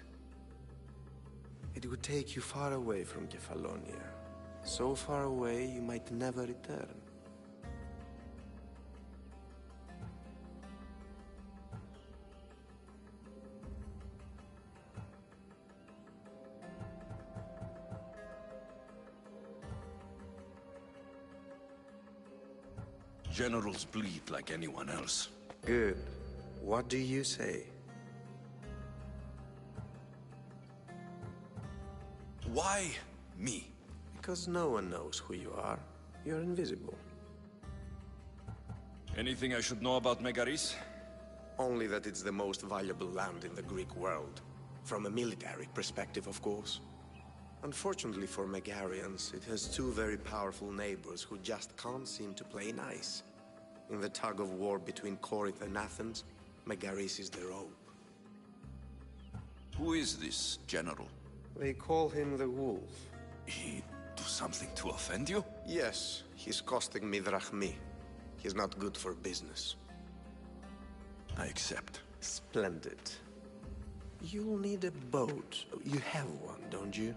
F: It would take you far away from Kefalonia. So far away you might never return.
R: Generals bleed like anyone else.
F: Good. What do you say?
R: Why me?
F: Because no one knows who you are. You're invisible.
R: Anything I should know about Megaris?
F: Only that it's the most valuable land in the Greek world. From a military perspective, of course. Unfortunately for Megarians, it has two very powerful neighbors who just can't seem to play nice. In the tug-of-war between Corinth and Athens, Megaris is their hope.
R: Who is this general?
F: They call him the Wolf.
R: He do something to offend you?
F: Yes, he's costing me drachmi. He's not good for business.
R: I accept.
F: Splendid. You'll need a boat. You have one, don't you?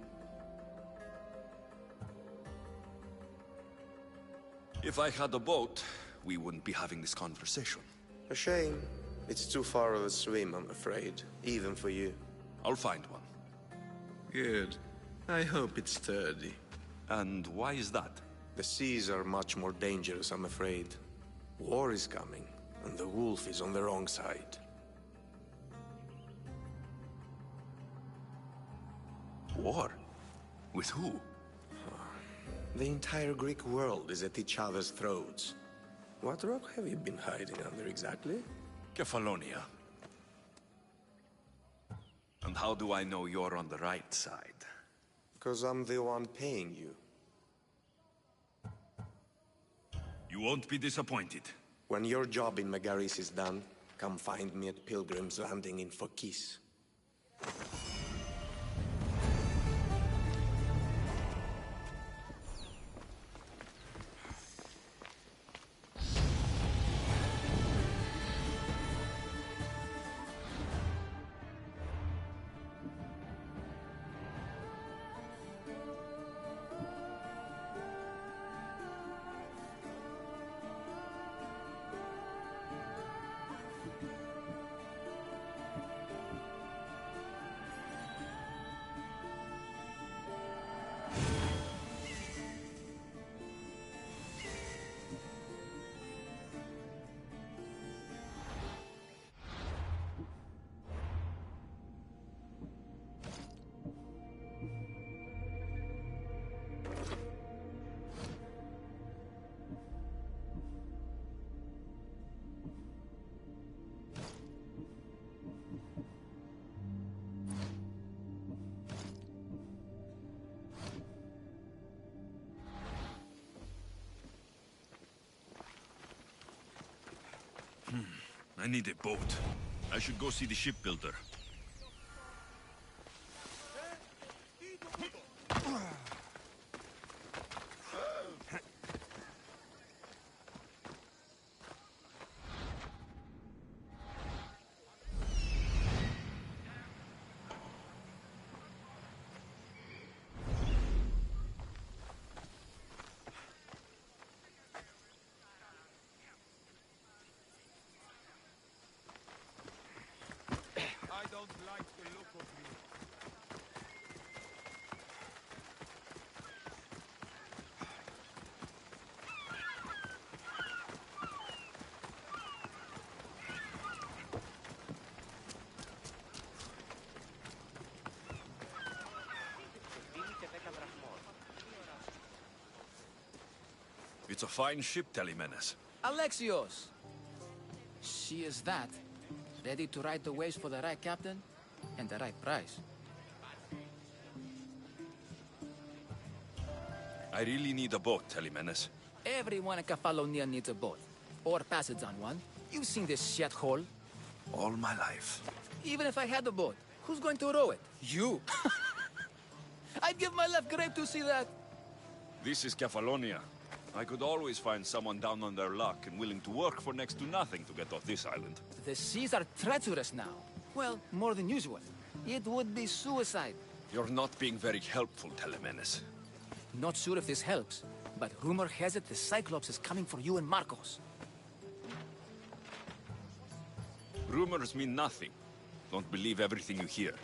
R: If I had a boat, we wouldn't be having this conversation.
F: A shame. It's too far of a swim, I'm afraid. Even for you.
R: I'll find one.
F: Good. I hope it's sturdy.
R: And why is that?
F: The seas are much more dangerous, I'm afraid. War is coming, and the wolf is on the wrong side.
R: War? With who?
F: The entire Greek world is at each other's throats. What rock have you been hiding under exactly?
R: Kefalonia. And how do I know you're on the right side?
F: Because I'm the one paying you.
R: You won't be disappointed.
F: When your job in Megaris is done, come find me at Pilgrim's Landing in Phokis.
R: I need a boat. I should go see the shipbuilder.
G: I don't like the look of you.
R: It's a fine ship, Telemenes.
E: Alexios! She is that. Ready to ride the waves for the right captain and the right price.
R: I really need a boat, Telemenes.
E: Everyone in Kefalonia needs a boat. Or passage on one. You've seen this shithole.
R: All my life.
E: Even if I had a boat, who's going to row it? You! I'd give my left grape to see that.
R: This is Kefalonia. I could always find someone down on their luck and willing to work for next to nothing to get off this island.
E: The seas are treacherous now. Well, more than usual. It would be suicide.
R: You're not being very helpful, Telemenes.
E: Not sure if this helps, but rumor has it the Cyclops is coming for you and Marcos.
R: Rumors mean nothing. Don't believe everything you hear.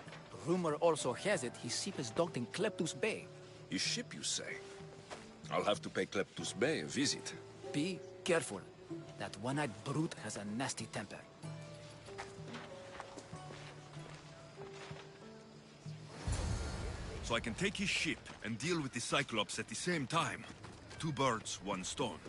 E: Rumor also has it his ship is docked in Kleptus Bay.
R: His ship, you say? I'll have to pay Kleptus Bay a visit.
E: Be careful. That one-eyed brute has a nasty temper.
R: So I can take his ship and deal with the Cyclops at the same time. Two birds, one stone.